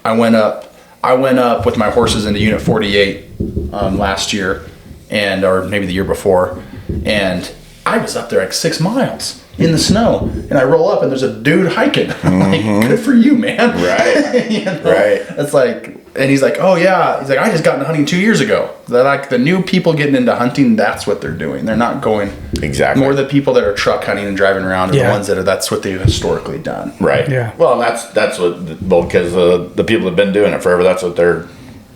went up with my horses into Unit 48 last year, or maybe the year before, and I was up there 6 miles in the snow, and I roll up and there's a dude hiking. I'm like, good for you, man. Right. Right. It's and he's like, oh yeah. He's like, I just got into hunting 2 years ago. They're the new people getting into hunting, that's what they're doing. They're not going. Exactly. More the people that are truck hunting and driving around are the ones that's what they've historically done. Right. Yeah. Well, that's what, because the people have been doing it forever, that's what they're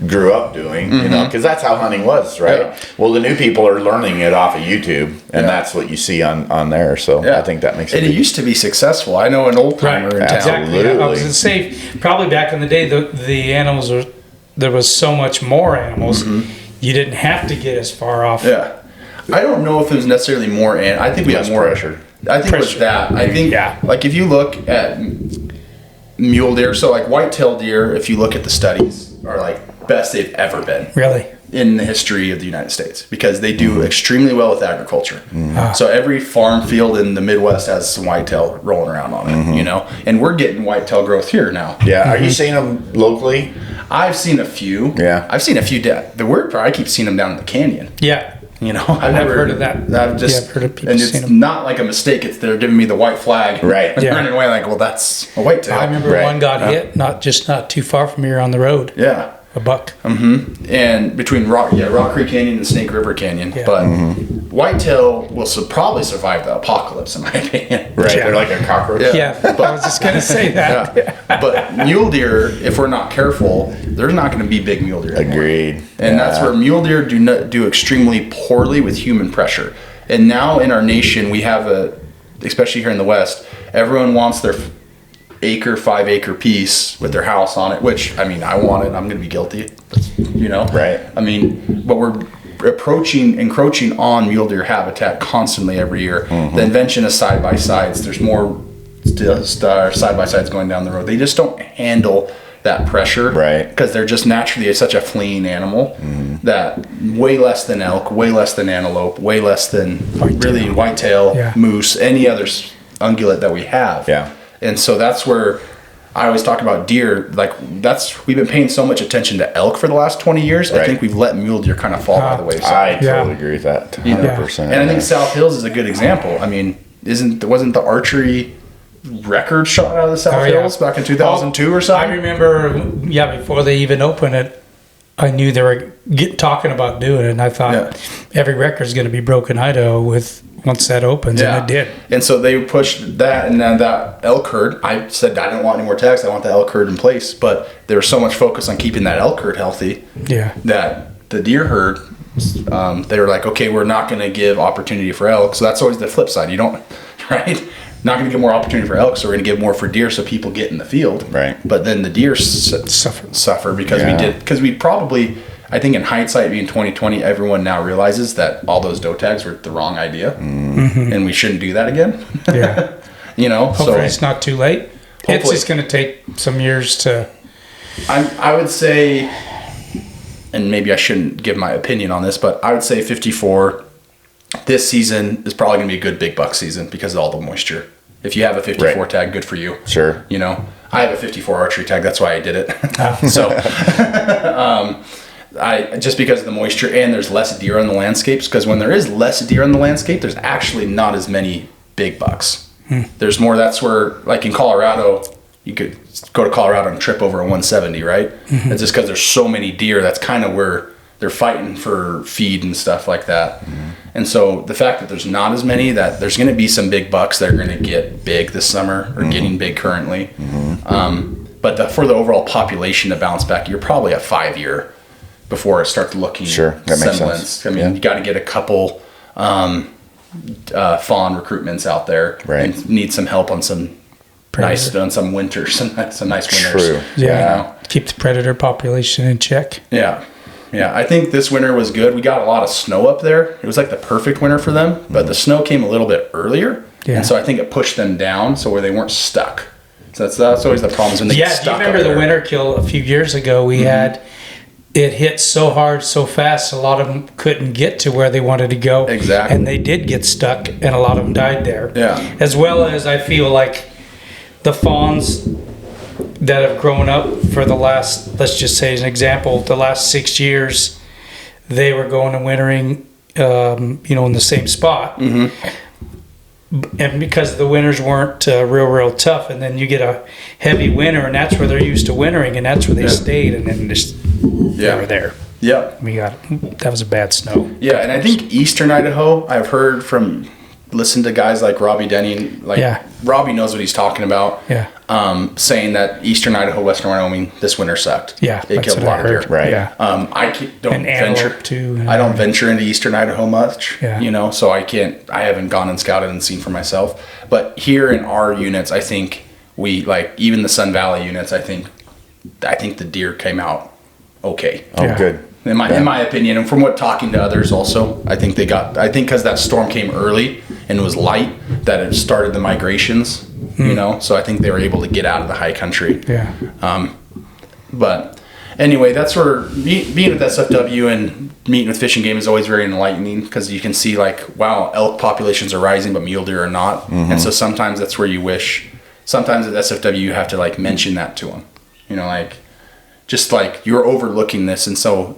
grew up doing, because that's how hunting was, right? Yeah. Well, the new people are learning it off of YouTube, and that's what you see on there. So I think that makes it. And it used to be successful. I know an old timer in town. Exactly. I was going to say, probably back in the day, the animals there was so much more animals, you didn't have to get as far off. Yeah. I don't know if it was necessarily more, I think we had more pressure. I think it was that. I think, if you look at mule deer, so whitetail deer, if you look at the studies, are best they've ever been. Really? in the history of the United States because they do extremely well with agriculture. So every farm field in the Midwest has some whitetail rolling around on it, you know, and we're getting whitetail growth here now. Yeah. Are you seeing them locally? I've seen a few. Yeah. I've seen a few. The word I keep seeing them down in the canyon. Yeah. You know, I've never heard of that. I've just, I've heard of people and seeing it's them. not like a mistake. It's they're giving me the white flag. Right. And Yeah. running away like, well, that's a whitetail. I remember Right. one got hit, not too far from here on the road. Yeah. A buck. And between Rock Creek Canyon and Snake River Canyon. Yeah. But whitetail will probably survive the apocalypse, in my opinion. Right. Yeah. They're like a cockroach. Yeah, I was just gonna say that. Yeah. But mule deer, if we're not careful, there's not going to be big mule deer anymore. Agreed. And that's where mule deer do extremely poorly with human pressure. And now in our nation, we have especially here in the West, everyone wants their 5 acre piece with their house on it, which, I mean, I want it. I'm going to be guilty, you know? Right. I mean, but we're encroaching on mule deer habitat constantly every year. The invention of side-by-sides, there's more side-by-sides going down the road. They just don't handle that pressure. Right. Because they're just naturally such a fleeing animal that way less than elk, way less than antelope, way less than really whitetail, Yeah. moose, any other ungulate that we have. Yeah. And so that's where I always talk about deer. Like we've been paying so much attention to elk for the last 20 years. I Right. think we've let mule deer kind of fall by the wayside. I Yeah. totally agree with that. You know? 100%. And I think South Hills is a good example. I mean, wasn't the archery record shot out of the South Oh, yeah. Hills back in 2002 or I something? remember, before they even opened it, I knew they were talking about doing it, and I thought every record's going to be broken Idaho once that opens, and it did. And so they pushed that, and then that elk herd. I said I didn't want any more tags. I want the elk herd in place. But there was so much focus on keeping that elk herd healthy Yeah. that the deer herd, they were like, okay, we're not going to give opportunity for elk. So that's always the flip side. You don't, right? Not going to give more opportunity for elk, so we're going to give more for deer so people get in the field. Right. But then the deer suffer because we probably, I think in hindsight being 2020, everyone now realizes that all those doe tags were the wrong idea, and we shouldn't do that again. Yeah. You know, Hopefully it's not too late. It's Hopefully. just going to take some years to. I would say, and maybe I shouldn't give my opinion on this, but I would say 54 this season is probably going to be a good big buck season because of all the moisture. If you have a 54 tag, good for you. Sure. You know, I have a 54 archery tag. That's why I did it. So, just because of the moisture, and there's less deer on the landscapes, because when there is less deer on the landscape, there's actually not as many big bucks. There's more. That's where, like in Colorado, you could go to Colorado and trip over a 170, right? It's just because there's so many deer. That's kind of where they're fighting for feed and stuff like that. And so the fact that there's not as many, that there's going to be some big bucks that are going to get big this summer, or getting big currently. But for the overall population to bounce back, you're probably a 5-year before it starts looking Sure, that makes semblance. sense. I mean, you got to get a couple fawn recruitments out there, Right. and need some help on some some winters, some nice winters. True. Yeah. You know? Keep the predator population in check. Yeah. I think this winter was good. We got a lot of snow up there. It was like the perfect winter for them, but the snow came a little bit earlier, Yeah. and so I think it pushed them down, so where they weren't stuck. So that's always the problem when they get Yeah, do you stuck. remember up the there. winter kill a few years ago? We had it hit so hard, so fast, a lot of them couldn't get to where they wanted to go. Exactly. And they did get stuck, and a lot of them died there. Yeah. As well as I feel like the fawns that have grown up for the last, let's just say as an example, the last 6 years, they were going and wintering, in the same spot. And because the winters weren't real tough, and then you get a heavy winter, and that's where they're used to wintering, and that's where they stayed, and then they were there. Yeah. That was a bad snow. Yeah, and I think Eastern Idaho, I've heard listen to guys like Robbie Denny, Robbie knows what he's talking about. Yeah. Saying that Eastern Idaho, Western Wyoming, this winter sucked. Yeah, it that's killed a what I lot of deer. heard. Right. Yeah. I don't And venture. antelope too. I don't venture into Eastern Idaho much. Yeah. So I haven't gone and scouted and seen for myself. But here in our units, I think even the Sun Valley units, I think the deer came out okay. Oh, Yeah. good. In my opinion, and from talking to others also, I think because that storm came early and was light, that it started the migrations, so I think they were able to get out of the high country. Yeah. But anyway, that's where being with SFW and meeting with Fish and Game is always very enlightening, because you can see like, wow, elk populations are rising, but mule deer are not. And so sometimes that's where you wish, sometimes at SFW you have to like mention that to them, you know, like just like you're overlooking this. And so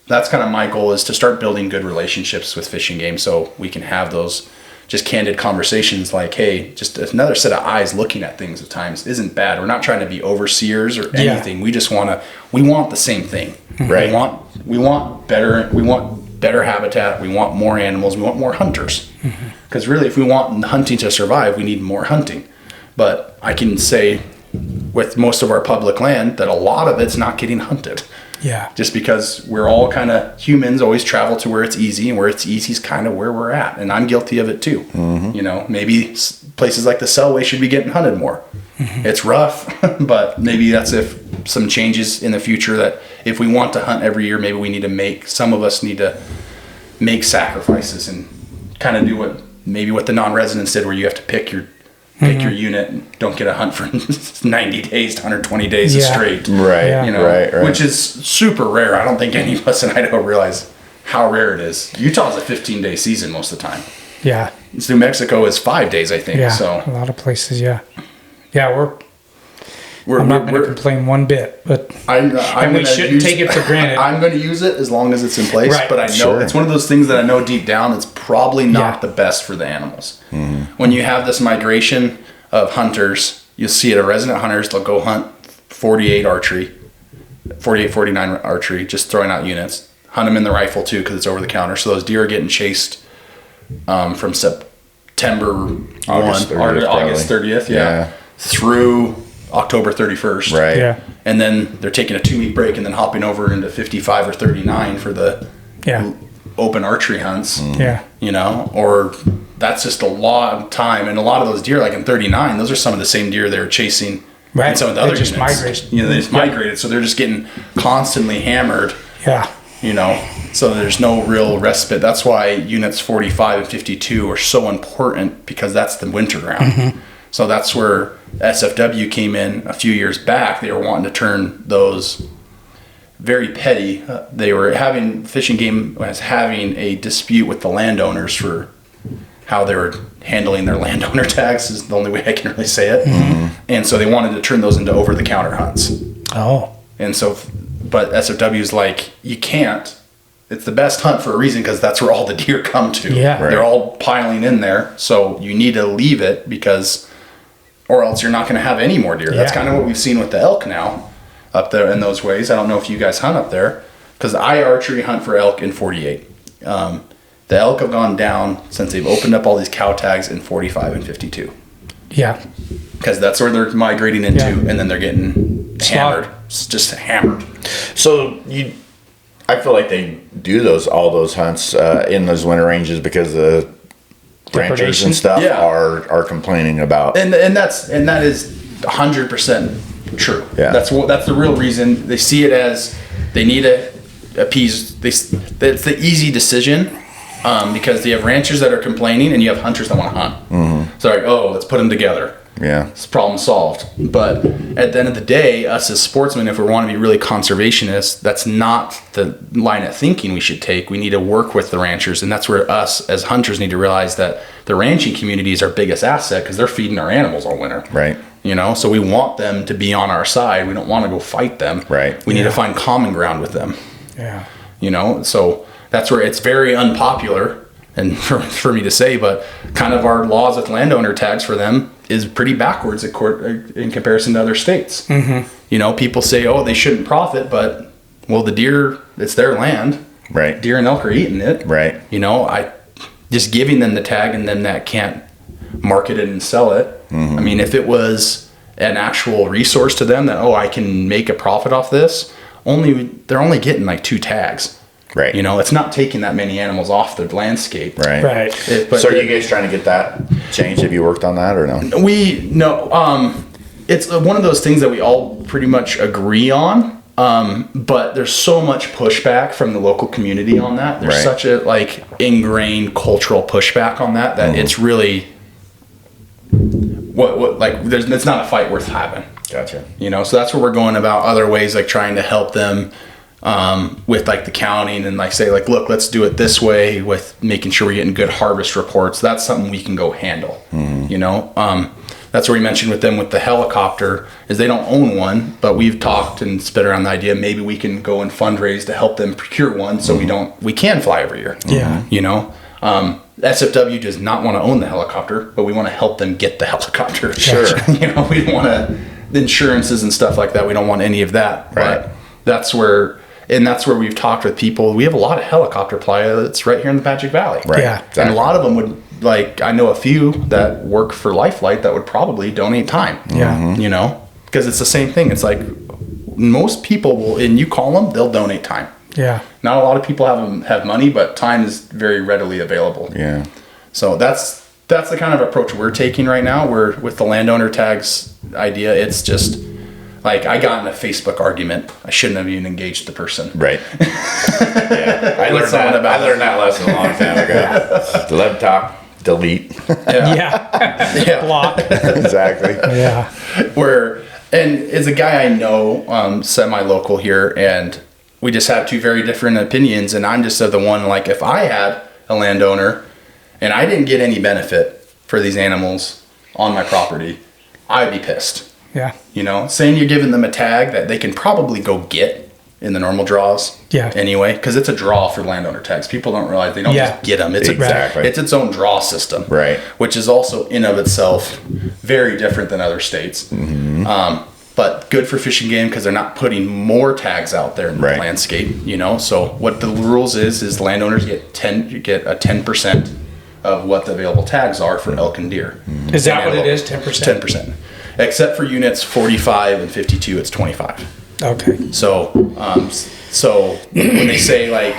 that's kind of my goal, is to start building good relationships with Fish and Game, so we can have those just candid conversations like, hey, just another set of eyes looking at things at times isn't bad. We're not trying to be overseers or anything. Yeah. We just we want the same thing. Right. We want better habitat. We want more animals. We want more hunters. Because really, if we want hunting to survive, we need more hunting. But I can say with most of our public land that a lot of it's not getting hunted. Yeah. Just because we're all kind of, humans always travel to where it's easy, and where it's easy is kind of where we're at. And I'm guilty of it too. You know, maybe places like the Selway should be getting hunted more. It's rough, but maybe that's if some changes in the future, that if we want to hunt every year, maybe we need to some of us need to make sacrifices and kind of do what the non-residents did, where you have to pick your unit and don't get a hunt for 90 days to 120 days straight. Right. Yeah. You know, right. Which is super rare. I don't think any of us in Idaho realize how rare it is. Utah's a 15-day season most of the time. Yeah. New Mexico is 5 days, I think. Yeah. So a lot of places, yeah. Yeah, I'm not going to complain one bit, but we shouldn't take it for granted. I'm going to use it as long as it's in place, right. But I know it's one of those things that I know deep down it's probably not the best for the animals. When you have this migration of hunters, you'll see it at resident hunters, they'll go hunt 48 archery, 48, 49 archery, just throwing out units. Hunt them in the rifle too, because it's over the counter. So those deer are getting chased from September August 30th, through October 31st. Right. Yeah. And then they're taking a 2-week break and then hopping over into 55 or 39 for the open archery hunts. Yeah. You know, or that's just a lot of time. And a lot of those deer, like in 39, those are some of the same deer they were chasing in some of the other units. Migrated. You know, they just migrated. So they're just getting constantly hammered. Yeah. You know, so there's no real respite. That's why units 45 and 52 are so important, because that's the winter ground. So that's where SFW came in a few years back. They were wanting to turn those very petty. They were Fish and Game was having a dispute with the landowners for how they were handling their landowner tax, is the only way I can really say it. And so they wanted to turn those into over-the-counter hunts. Oh. And so, but SFW is like, you can't. It's the best hunt for a reason, because that's where all the deer come to. Yeah. They're all piling in there. So you need to leave it, or else you're not going to have any more deer. That's kind of what we've seen with the elk now up there in those ways. I don't know if you guys hunt up there, because I archery hunt for elk in 48. The elk have gone down since they've opened up all these cow tags in 45 and 52. Yeah. Because that's where they're migrating into, and then they're getting hammered. It's just hammered. So I feel like they do all those hunts in those winter ranges because the ranchers and stuff are complaining about, and that is 100% true. Yeah, that's the real reason. They see it as they need to appease. It's the easy decision, because you have ranchers that are complaining and you have hunters that want to hunt. So like, let's put them together. Yeah, it's problem solved. But at the end of the day, us as sportsmen, if we want to be really conservationists, that's not the line of thinking we should take. We need to work with the ranchers, and that's where us as hunters need to realize that the ranching community is our biggest asset, because they're feeding our animals all winter. Right. You know, so we want them to be on our side. We don't want to go fight them. Right. We need to find common ground with them. Yeah. You know, so that's where it's very unpopular, and for me to say, but kind of our laws with landowner tags for them is pretty backwards in comparison to other states. You know, people say, they shouldn't profit, but the deer, it's their land. Right. Deer and elk are eating it. Right. You know, I just giving them the tag and then that can't market it and sell it. I mean, if it was an actual resource to them that, I can make a profit off this, they're only getting like 2 tags. Right. You know, it's not taking that many animals off the landscape. Right. Right. So are you guys trying to get that changed? Have you worked on that or no? It's one of those things that we all pretty much agree on. But there's so much pushback from the local community on that. There's such a ingrained cultural pushback on that it's really it's not a fight worth having. Gotcha. So that's where we're going about other ways, like trying to help them with like the counting and like say like, look, let's do it this way with making sure we're getting good harvest reports. That's something we can go handle. That's where we mentioned with them with the helicopter is they don't own one, but we've talked and spit around the idea maybe we can go and fundraise to help them procure one so we can fly every year. Yeah. SFW does not want to own the helicopter, but we want to help them get the helicopter. Sure. We don't want to the insurances and stuff like that. We don't want any of that. Right. But that's where we've talked with people. We have a lot of helicopter pilots right here in the Magic Valley. Right. Yeah. Exactly. And a lot of them would, like, I know a few that work for Life Flight that would probably donate time. Yeah. Because it's the same thing. It's like most people will, and you call them, they'll donate time. Yeah. Not a lot of people have money, but time is very readily available. Yeah. So that's the kind of approach we're taking right now. We're with the landowner tags idea. It's just like I got in a Facebook argument. I shouldn't have even engaged the person. Right. Yeah. I learned that lesson a long time ago. Let talk, delete. Yeah. Block. Exactly. Yeah. And it's a guy I know, semi-local here, and we just have two very different opinions. And I'm just of the one, like, if I had a landowner and I didn't get any benefit for these animals on my property, I'd be pissed. Yeah. Saying you're giving them a tag that they can probably go get in the normal draws. Yeah. Anyway, because it's a draw for landowner tags. People don't realize they don't just get them. It's Exactly. It's its own draw system. Right. Which is also in of itself very different than other states. Mm-hmm. But good for Fish and Game because they're not putting more tags out there in the landscape. So what the rules is landowners get a 10% of what the available tags are for elk and deer. Is that what it is? 10%? 10%. Except for units 45 and 52, it's 25. Okay. So when they say like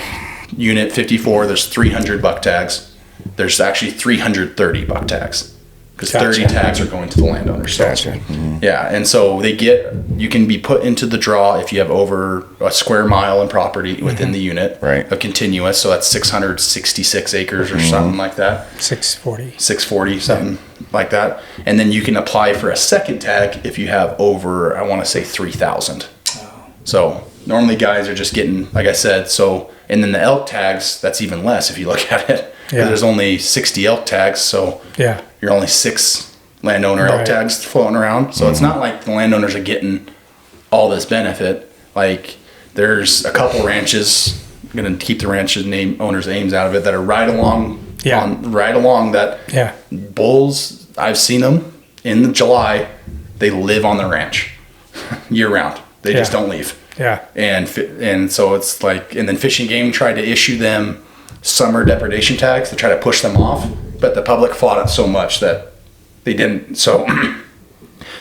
unit 54, there's 300 buck tags. There's actually 330 buck tags because 30 tags are going to the landowner. So, Gotcha. Mm-hmm. Yeah, and so you can be put into the draw if you have over a square mile in property within the unit. Right. A continuous, so that's 666 acres or something like that. 640, something like that. And then you can apply for a second tag if you have over, I want to say 3,000. So normally guys are just getting, like I said, and then the elk tags, that's even less if you look at it. Yeah. There's only 60 elk tags, so you're only 6 landowner elk tags floating around. So it's not like the landowners are getting all this benefit. Like there's a couple ranches, I'm going to keep the ranch's owners' names out of it, that are right along that bulls, I've seen them in July, they live on the ranch year round. They just don't leave. Yeah. And so it's like, and then Fish and Game tried to issue them summer depredation tags to try to push them off, but the public fought it so much that they didn't. So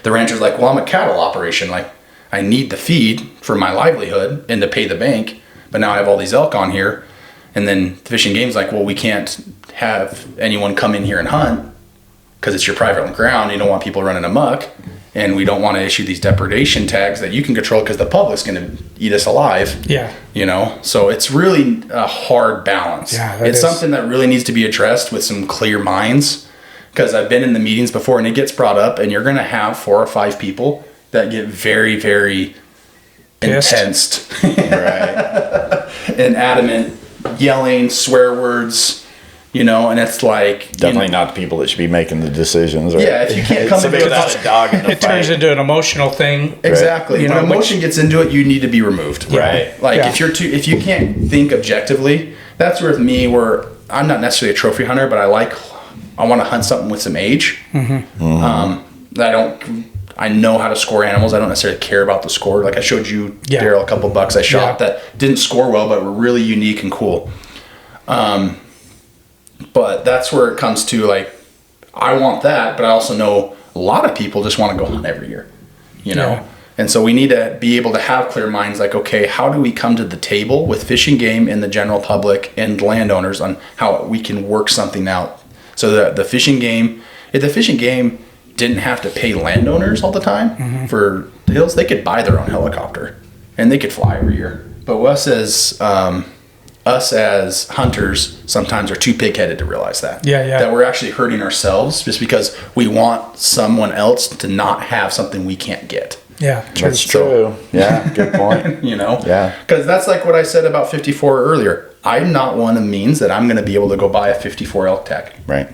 the rancher's like, well, I'm a cattle operation. Like I need the feed for my livelihood and to pay the bank, but now I have all these elk on here. And then Fish and Game's like, well, we can't have anyone come in here and hunt because it's your private ground. You don't want people running amok. And we don't want to issue these depredation tags that you can control because the public's going to eat us alive. Yeah. So it's really a hard balance. Yeah, it's something that really needs to be addressed with some clear minds, because I've been in the meetings before and it gets brought up, and you're going to have 4 or 5 people that get very, very intense and adamant, yelling, swear words. And it's like definitely not the people that should be making the decisions. Right? Yeah, if you can't come into without a dog in the it turns into an emotional thing. Exactly. When emotion gets into it, you need to be removed. Right. Like if you can't think objectively, that's where with me, where I'm not necessarily a trophy hunter, but I want to hunt something with some age. I know how to score animals. I don't necessarily care about the score. Like I showed you, Daryl, a couple bucks I shot that didn't score well, but were really unique and cool. But that's where it comes to, like, I want that, but I also know a lot of people just want to go hunt every year, And so we need to be able to have clear minds, like, okay, how do we come to the table with Fish and Game and the general public and landowners on how we can work something out so that the Fish and Game, if the Fish and Game didn't have to pay landowners all the time for the hills, they could buy their own helicopter and they could fly every year. But us as hunters sometimes are too pig-headed to realize that. That we're actually hurting ourselves just because we want someone else to not have something we can't get. Yeah, That's true. Yeah, good point. Yeah. Because that's like what I said about 54 earlier. I'm not one of means that I'm going to be able to go buy a 54 elk tag. Right.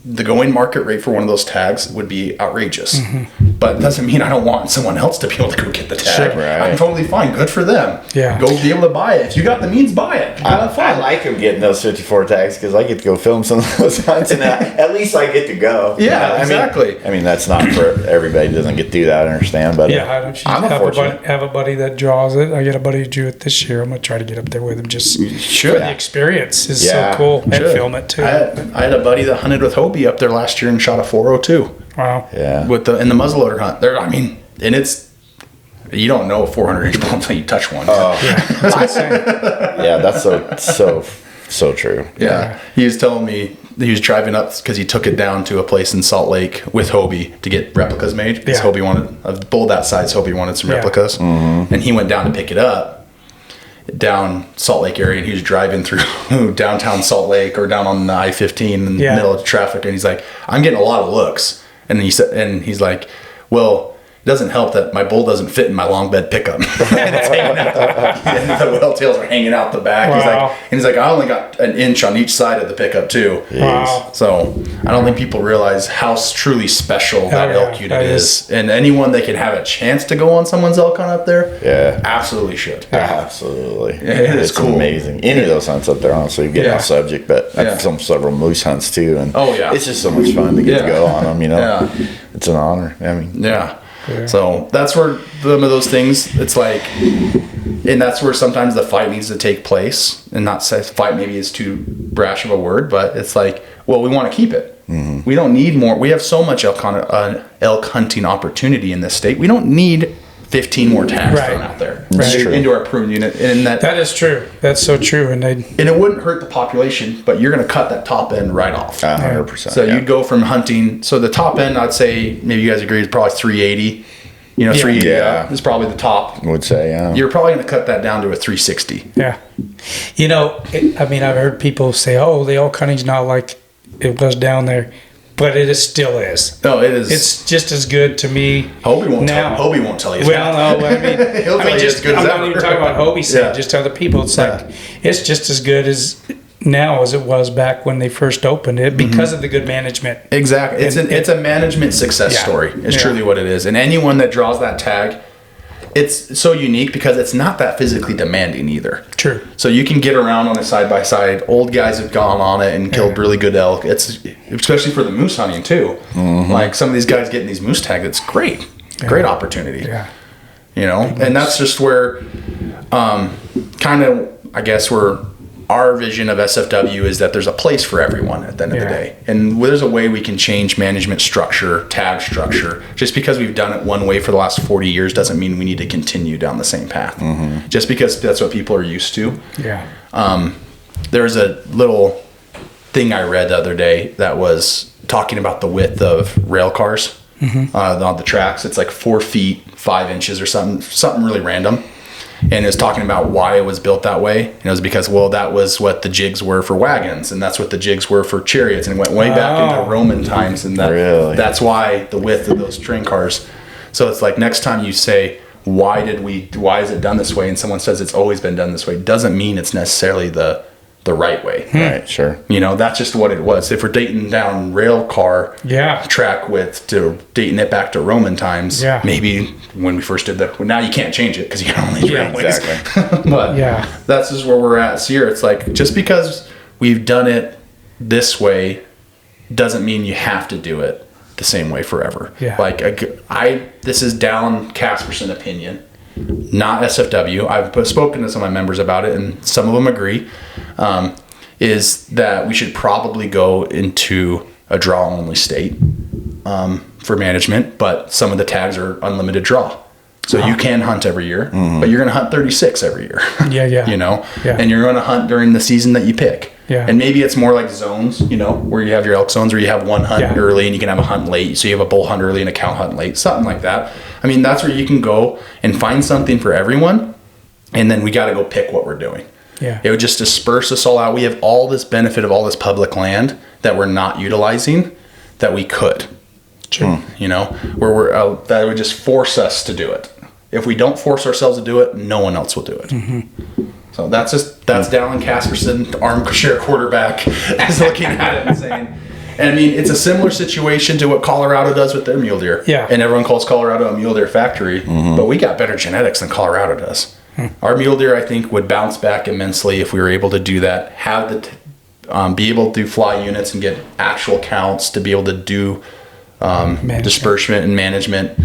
The going market rate for one of those tags would be outrageous. But it doesn't mean I don't want someone else to be able to go get the tag. Sure, right. I'm totally fine. Good for them. Yeah. Go be able to buy it. If you got the means, buy it. I like them getting those 54 tags because I get to go film some of those hunts, and at least I get to go. Yeah, exactly. I mean, that's not for everybody. Doesn't get to do that. I understand, but I'm have a buddy that draws it. I got a buddy who drew it this year. I'm gonna try to get up there with him just for the experience. Is so cool and film it too. I had a buddy that hunted with Hobie up there last year and shot a 402. Wow. Yeah. In the muzzleloader hunt. And it's, you don't know a 400-inch bull until you touch one. That's insane. Yeah, that's so true. Yeah. He was telling me he was driving up because he took it down to a place in Salt Lake with Hobie to get replicas made. Because Hobie wanted a bull that size. Hobie wanted some replicas, and he went down to pick it up down Salt Lake area, and he was driving through downtown Salt Lake or down on the I-15 in the middle of traffic, and he's like, I'm getting a lot of looks, and he's like, well, it doesn't help that my bull doesn't fit in my long bed pickup. And it's hanging out and the whale tails are hanging out the back. Wow. He's like, I only got an inch on each side of the pickup too. Wow. So I don't think people realize how truly special that elk unit is. And anyone that can have a chance to go on someone's elk hunt up there, absolutely should. Absolutely. It's cool. Amazing. Any of those hunts up there, honestly, getting off subject, but I've filmed several moose hunts too, and it's just so much fun to get to go on them. It's an honor. I mean, So that's where some of those things, it's like, and that's where sometimes the fight needs to take place, and not say fight maybe is too brash of a word, but it's like, well, we want to keep it. We don't need more. We have so much elk hunting opportunity in this state. We don't need 15 more tags thrown out there into our prune unit. And that is true. That's so true. And it wouldn't hurt the population, but you're going to cut that top end right off. 100%. So you'd go from hunting. So the top end, I'd say, maybe you guys agree, is probably 380. 380 is probably the top. I would say, You're probably going to cut that down to a 360. Yeah. I've heard people say, oh, the elk hunting's not like it was down there. But it still is. No, it is. It's just as good to me. Hobie won't tell you. Well, no, he'll tell you as good as ever. I'm not even talking about Hobie saying, just other people. It's like, it's just as good as now as it was back when they first opened it because of the good management. Exactly. It's a management success story. It's truly what it is. And anyone that draws that tag, it's so unique because it's not that physically demanding either. True. So you can get around on it side by side. Old guys have gone on it and killed really good elk. It's especially for the moose hunting too. Like some of these guys getting these moose tags, it's great. Great opportunity. Yeah. And that's just where kind of, I guess, where our vision of SFW is that there's a place for everyone at the end of the day. And there's a way we can change management structure, tag structure. Just because we've done it one way for the last 40 years doesn't mean we need to continue down the same path. Just because that's what people are used to. Yeah. There's a little thing I read the other day that was talking about the width of rail cars on the tracks. It's like 4 feet, 5 inches or something really random. And it was talking about why it was built that way. And it was because, that was what the jigs were for wagons, and that's what the jigs were for chariots, and it went way back into Roman times, and that's why the width of those train cars. So it's like next time you say, why is it done this way? And someone says it's always been done this way, doesn't mean it's necessarily the right way. Right, sure. That's just what it was. If we're dating down rail car track width to dating it back to Roman times, maybe when we first did that, now you can't change it because you can only railways. Exactly. But that's just where we're at here. It's like, just because we've done it this way doesn't mean you have to do it the same way forever. Like this is Dallin Casperson opinion, not SFW. I've spoken to some of my members about it, and some of them agree, is that we should probably go into a draw-only state for management, but some of the tags are unlimited draw. So you can hunt every year, but you're going to hunt 36 every year. And you're going to hunt during the season that you pick. And maybe it's more like zones, where you have your elk zones where you have one hunt early and you can have a hunt late. So you have a bull hunt early and a cow hunt late, something like that. I mean, that's where you can go and find something for everyone. And then we got to go pick what we're doing. It would just disperse us all out. We have all this benefit of all this public land that we're not utilizing that we could. True. You know, where that would just force us to do it. If we don't force ourselves to do it, no one else will do it. So that's Dallin Casperson, armchair quarterback, is looking at it and saying, and I mean, it's a similar situation to what Colorado does with their mule deer. Yeah. And everyone calls Colorado a mule deer factory, but we got better genetics than Colorado does. Our mule deer, I think, would bounce back immensely if we were able to do that, have be able to do fly units and get actual counts, to be able to do disbursement and management.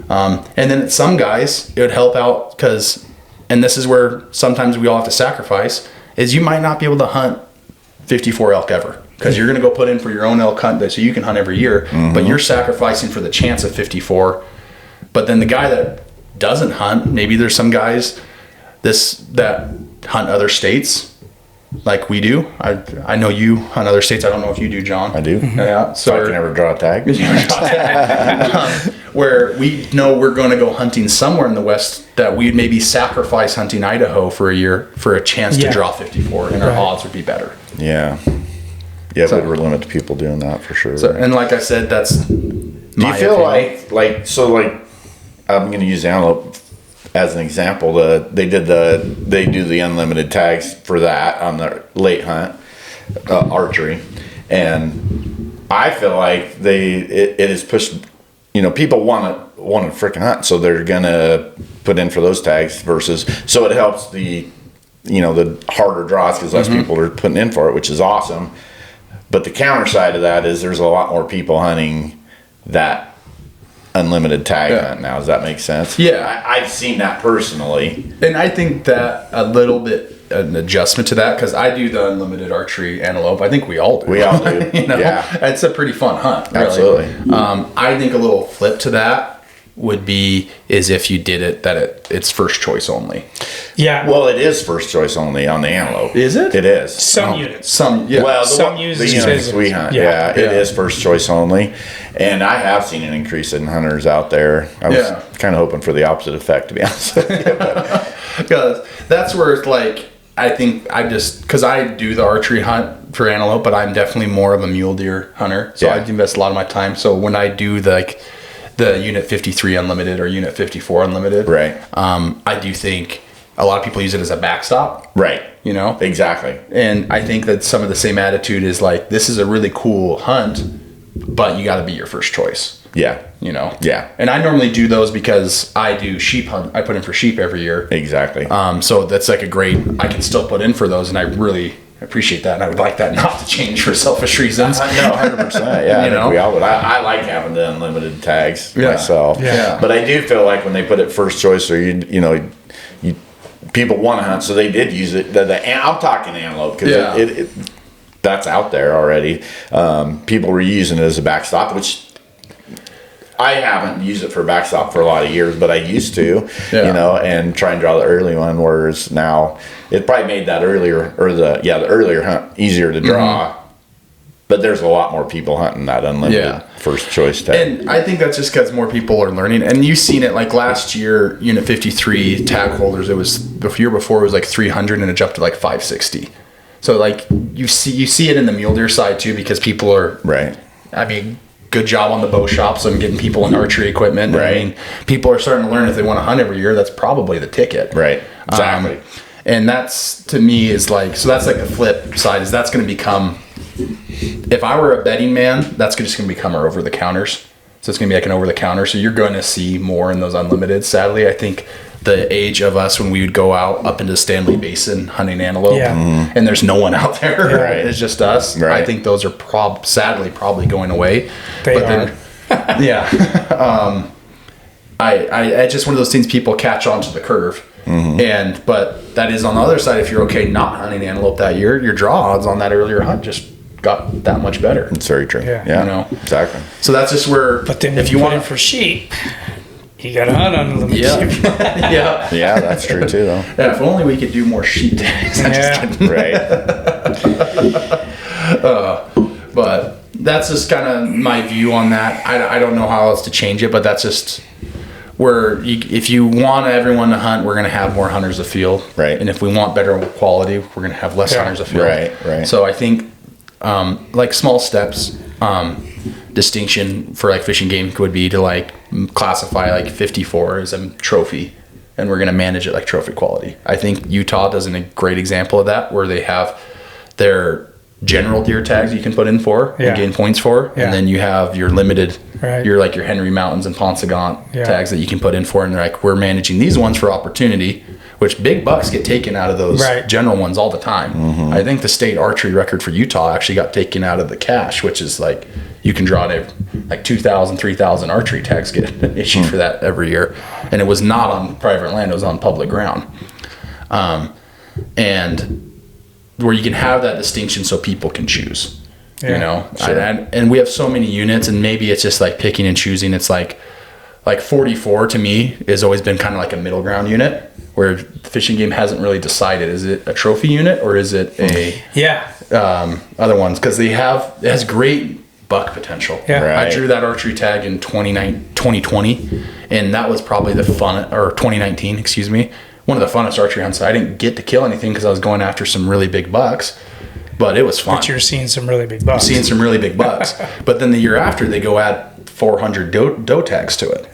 And then some guys, it would help out because, and this is where sometimes we all have to sacrifice, is you might not be able to hunt 54 elk ever. Because you're going to go put in for your own elk hunt so you can hunt every year, but you're sacrificing for the chance of 54. But then the guy that doesn't hunt, maybe there's some guys that hunt other states like we do. I know you hunt other states. I don't know if you do, John. I do. Yeah. So I can never draw a tag. Where we know we're going to go hunting somewhere in the West that we'd maybe sacrifice hunting Idaho for a year for a chance to draw 54, and our odds would be better. Yeah. Yeah, but we're limited to people doing that for sure. So, and like I said, that's do you feel opinion. like I'm going to use antelope as an example. They do the unlimited tags for that on the late hunt archery, and I feel like it is pushed. You know, people want to freaking hunt, so they're gonna put in for those tags versus. So it helps the harder draws because less people are putting in for it, which is awesome. But the counter side of that is there's a lot more people hunting that unlimited tag hunt now. Does that make sense? Yeah. I've seen that personally. And I think that a little bit an adjustment to that, because I do the unlimited archery antelope. I think we all do. We all do. Yeah. It's a pretty fun hunt. Really. Absolutely. I think a little flip to that would be is if you did it that it's first choice only. Yeah. Well, it is first choice only on the antelope. Is it? It is. Some units. Some, yeah. Well, Some the uses units it. we hunt, Yeah. it is first choice only, and I have seen an increase in hunters out there. I was kind of hoping for the opposite effect, to be honest with you. Because that's where it's like, I think because I do the archery hunt for antelope, but I'm definitely more of a mule deer hunter, so I invest a lot of my time. So when I do the Unit 53 Unlimited or Unit 54 Unlimited, Right. I do think a lot of people use it as a backstop. Right. You know? Exactly. And I think that some of the same attitude is like, this is a really cool hunt, but you got to be your first choice. Yeah. You know? Yeah. And I normally do those because I do sheep hunt. I put in for sheep every year. Exactly. So that's like I can still put in for those, and I really appreciate that, and I would like that not to change for selfish reasons. No, 100%. Yeah, I think we all would. I like having the unlimited tags myself. Yeah. But I do feel like when they put it first choice, or people want to hunt, so they did use it. I'm talking antelope because that's out there already. People were using it as a backstop, which I haven't used it for a backstop for a lot of years, but I used to, and try and draw the early one. Whereas now it probably made that earlier the earlier hunt easier to draw. But there's a lot more people hunting that unlimited first choice tag. And I think that's just because more people are learning. And you've seen it like last year, Unit 53 tag holders. It was the year before it was like 300, and it jumped to like 560. So like you see it in the mule deer side too, because people are right. I mean, good job on the bow shops and getting people in archery equipment. Right. I mean, people are starting to learn if they want to hunt every year. That's probably the ticket. Right. Exactly. And that's, to me, is like, so that's like the flip side, is that's going to become, if I were a betting man, that's just going to become our over the counters. So it's going to be like an over the counter. So you're going to see more in those unlimited. Sadly, I think the age of us when we would go out up into Stanley Basin hunting antelope, and there's no one out there. Right. It's just us. Right. I think those are sadly probably going away. They are. Then, I just one of those things people catch onto the curve. But that is on the other side. If you're okay not hunting antelope that year, your draw odds on that earlier hunt just got that much better. It's very true. Yeah. Exactly. So that's just where. But then if you want in for sheep, you got to hunt unlimited sheep. Yeah, that's true too, though. Yeah, if only we could do more sheep tags. I'm just kidding. Right. But that's just kind of my view on that. I don't know how else to change it, but that's just where if you want everyone to hunt, we're going to have more hunters afield. Right. And if we want better quality, we're going to have less hunters afield. Right. So I think like small steps. distinction for like fishing game would be to like classify like 54 as a trophy, and we're going to manage it like trophy quality. I think Utah does a great example of that, where they have their general deer tags you can put in for and gain points for, and then you have your limited, your like your Henry Mountains and Ponsagant tags that you can put in for, and they're like, we're managing these ones for opportunity, which big bucks get taken out of those general ones all the time. I think the state archery record for Utah actually got taken out of the cache, which is like you can draw it like 2,000, 3,000 archery tags get issued for that every year, and it was not on private land, it was on public ground. And where you can have that distinction so people can choose, you know, and we have so many units, and maybe it's just like picking and choosing. It's like 44 to me has always been kind of like a middle ground unit, where the fishing game hasn't really decided, is it a trophy unit or is it a other ones, because it has great buck potential. I drew that archery tag in 2020, and that was probably the fun, or 2019, excuse me, one of the funnest archery hunts. I didn't get to kill anything because I was going after some really big bucks, but it was fun. But you're seeing some really big bucks. But then the year after, they go add 400 doe tags to it.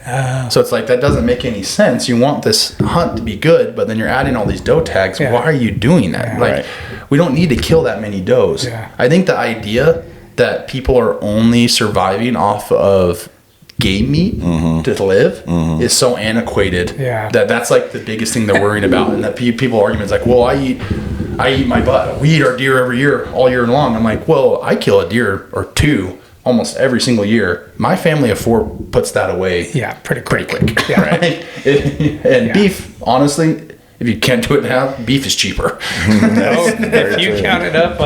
So it's like, that doesn't make any sense. You want this hunt to be good, but then you're adding all these doe tags. Why are you doing that? We don't need to kill that many does. I think the idea that people are only surviving off of game meat to live is so antiquated that's like the biggest thing they're worrying about. And that people argument is like, well, I eat my butt. We eat our deer every year, all year long. I'm like, well, I kill a deer or two almost every single year. My family of four puts that away pretty quick. And beef, honestly, if you can't do it now, beef is cheaper. If you count it up,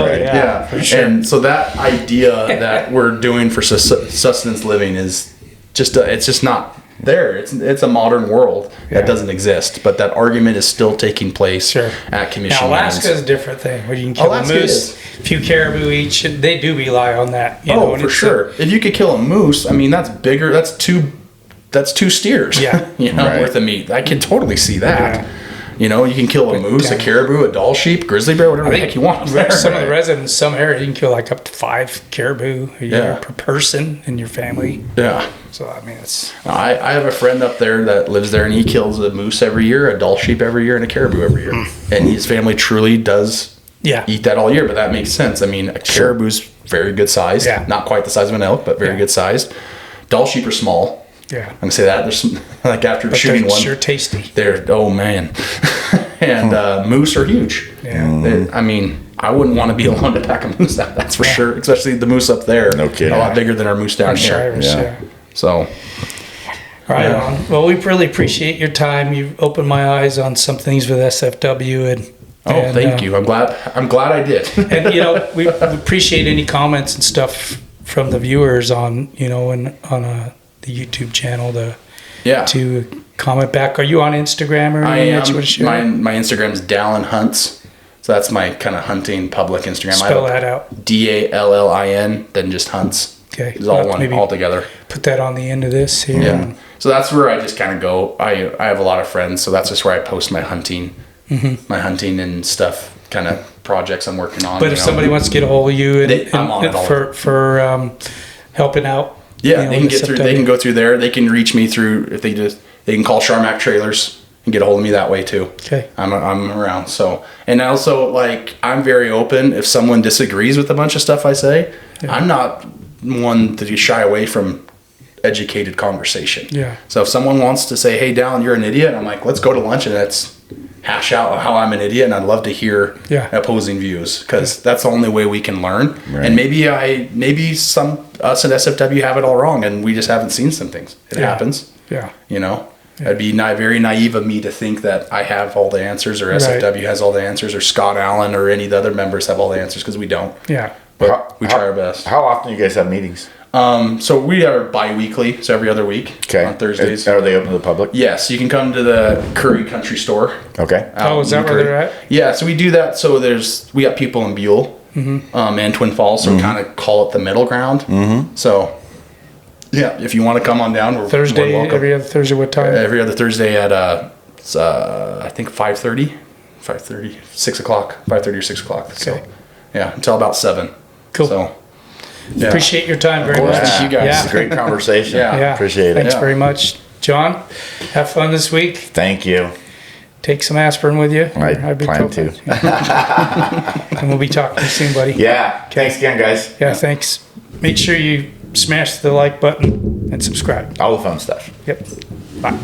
for sure. And so that idea that we're doing for sustenance living is just it's just not there. It's a modern world that doesn't exist, but that argument is still taking place at commission. Now, Alaska is a different thing, where you can kill a moose, a few caribou each, and they do rely on that. For sure. If you could kill a moose, I mean, that's bigger. That's two steers. Worth of meat. I can totally see that. You know, you can kill a moose, a caribou, a Dall sheep, grizzly bear, whatever the heck you want. Some of the residents, some areas, you can kill like up to 5 caribou a year per person in your family. So, I mean, it's... I have a friend up there that lives there, and he kills a moose every year, a Dall sheep every year, and a caribou every year. And his family truly does eat that all year, but that makes sense. I mean, a caribou's very good sized. Not quite the size of an elk, but very good sized. Dall sheep are small. I'm gonna say that. There's some, like, after shooting one, sure tasty. They're man, and moose are huge. I mean, I wouldn't want to be alone to pack a moose out. That's for sure. Especially the moose up there. No kidding. A lot bigger than our moose down here. So, right on. Well, we really appreciate your time. You've opened my eyes on some things with SFW, and thank you. I'm glad I did. And we appreciate any comments and stuff from the viewers on on the YouTube channel to comment back. Are you on Instagram or anything? I am. My Instagram is Dallin Hunts. So that's my kind of hunting public Instagram. Spell that out. Dallin, then just Hunts. Okay. It's all one all together. Put that on the end of this here. Yeah. So that's where I just kind of go. I have a lot of friends, so that's just where I post my hunting, and stuff, kind of projects I'm working on. But if somebody wants to get a hold of you for helping out. Yeah, they can get through. They can go through there. They can reach me through they can call Charmac Trailers and get a hold of me that way too. Okay, I'm around. So, and also, like, I'm very open. If someone disagrees with a bunch of stuff I say, I'm not one to shy away from educated conversation. So if someone wants to say, "Hey, Dallin, you're an idiot," I'm like, "Let's go to lunch and let's hash out how I'm an idiot," and I'd love to hear opposing views, because that's the only way we can learn. And maybe some us at SFW have it all wrong, and we just haven't seen some things. It happens. It'd be very naive of me to think that I have all the answers, or SFW has all the answers, or Scott Allen or any of the other members have all the answers, because we don't. But we try our best. How often do you guys have meetings? So we are bi-weekly, so every other week on Thursdays. Are they open to the public? Yes, you can come to the Curry Country Store. Okay. Is that where they're at? Yeah, so we do that. So we got people in Buell and Twin Falls, so we kind of call it the middle ground. So, if you want to come on down, we're Thursday, every other Thursday, what time? Every other Thursday at, I think 5:30, 6 o'clock, 5:30 or 6 o'clock. So, until about 7. Cool. So, Yeah. Appreciate your time very Of course, much. thank you guys. It's a great conversation. Yeah. Appreciate it. Thanks Yeah. very much. John, have fun this week. Thank you. Take some aspirin with you. I or plan to. ibuprofen. And we'll be talking to you soon, buddy. Yeah. Thanks again, guys. Yeah, thanks. Make sure you smash the like button and subscribe. All the fun stuff. Yep. Bye.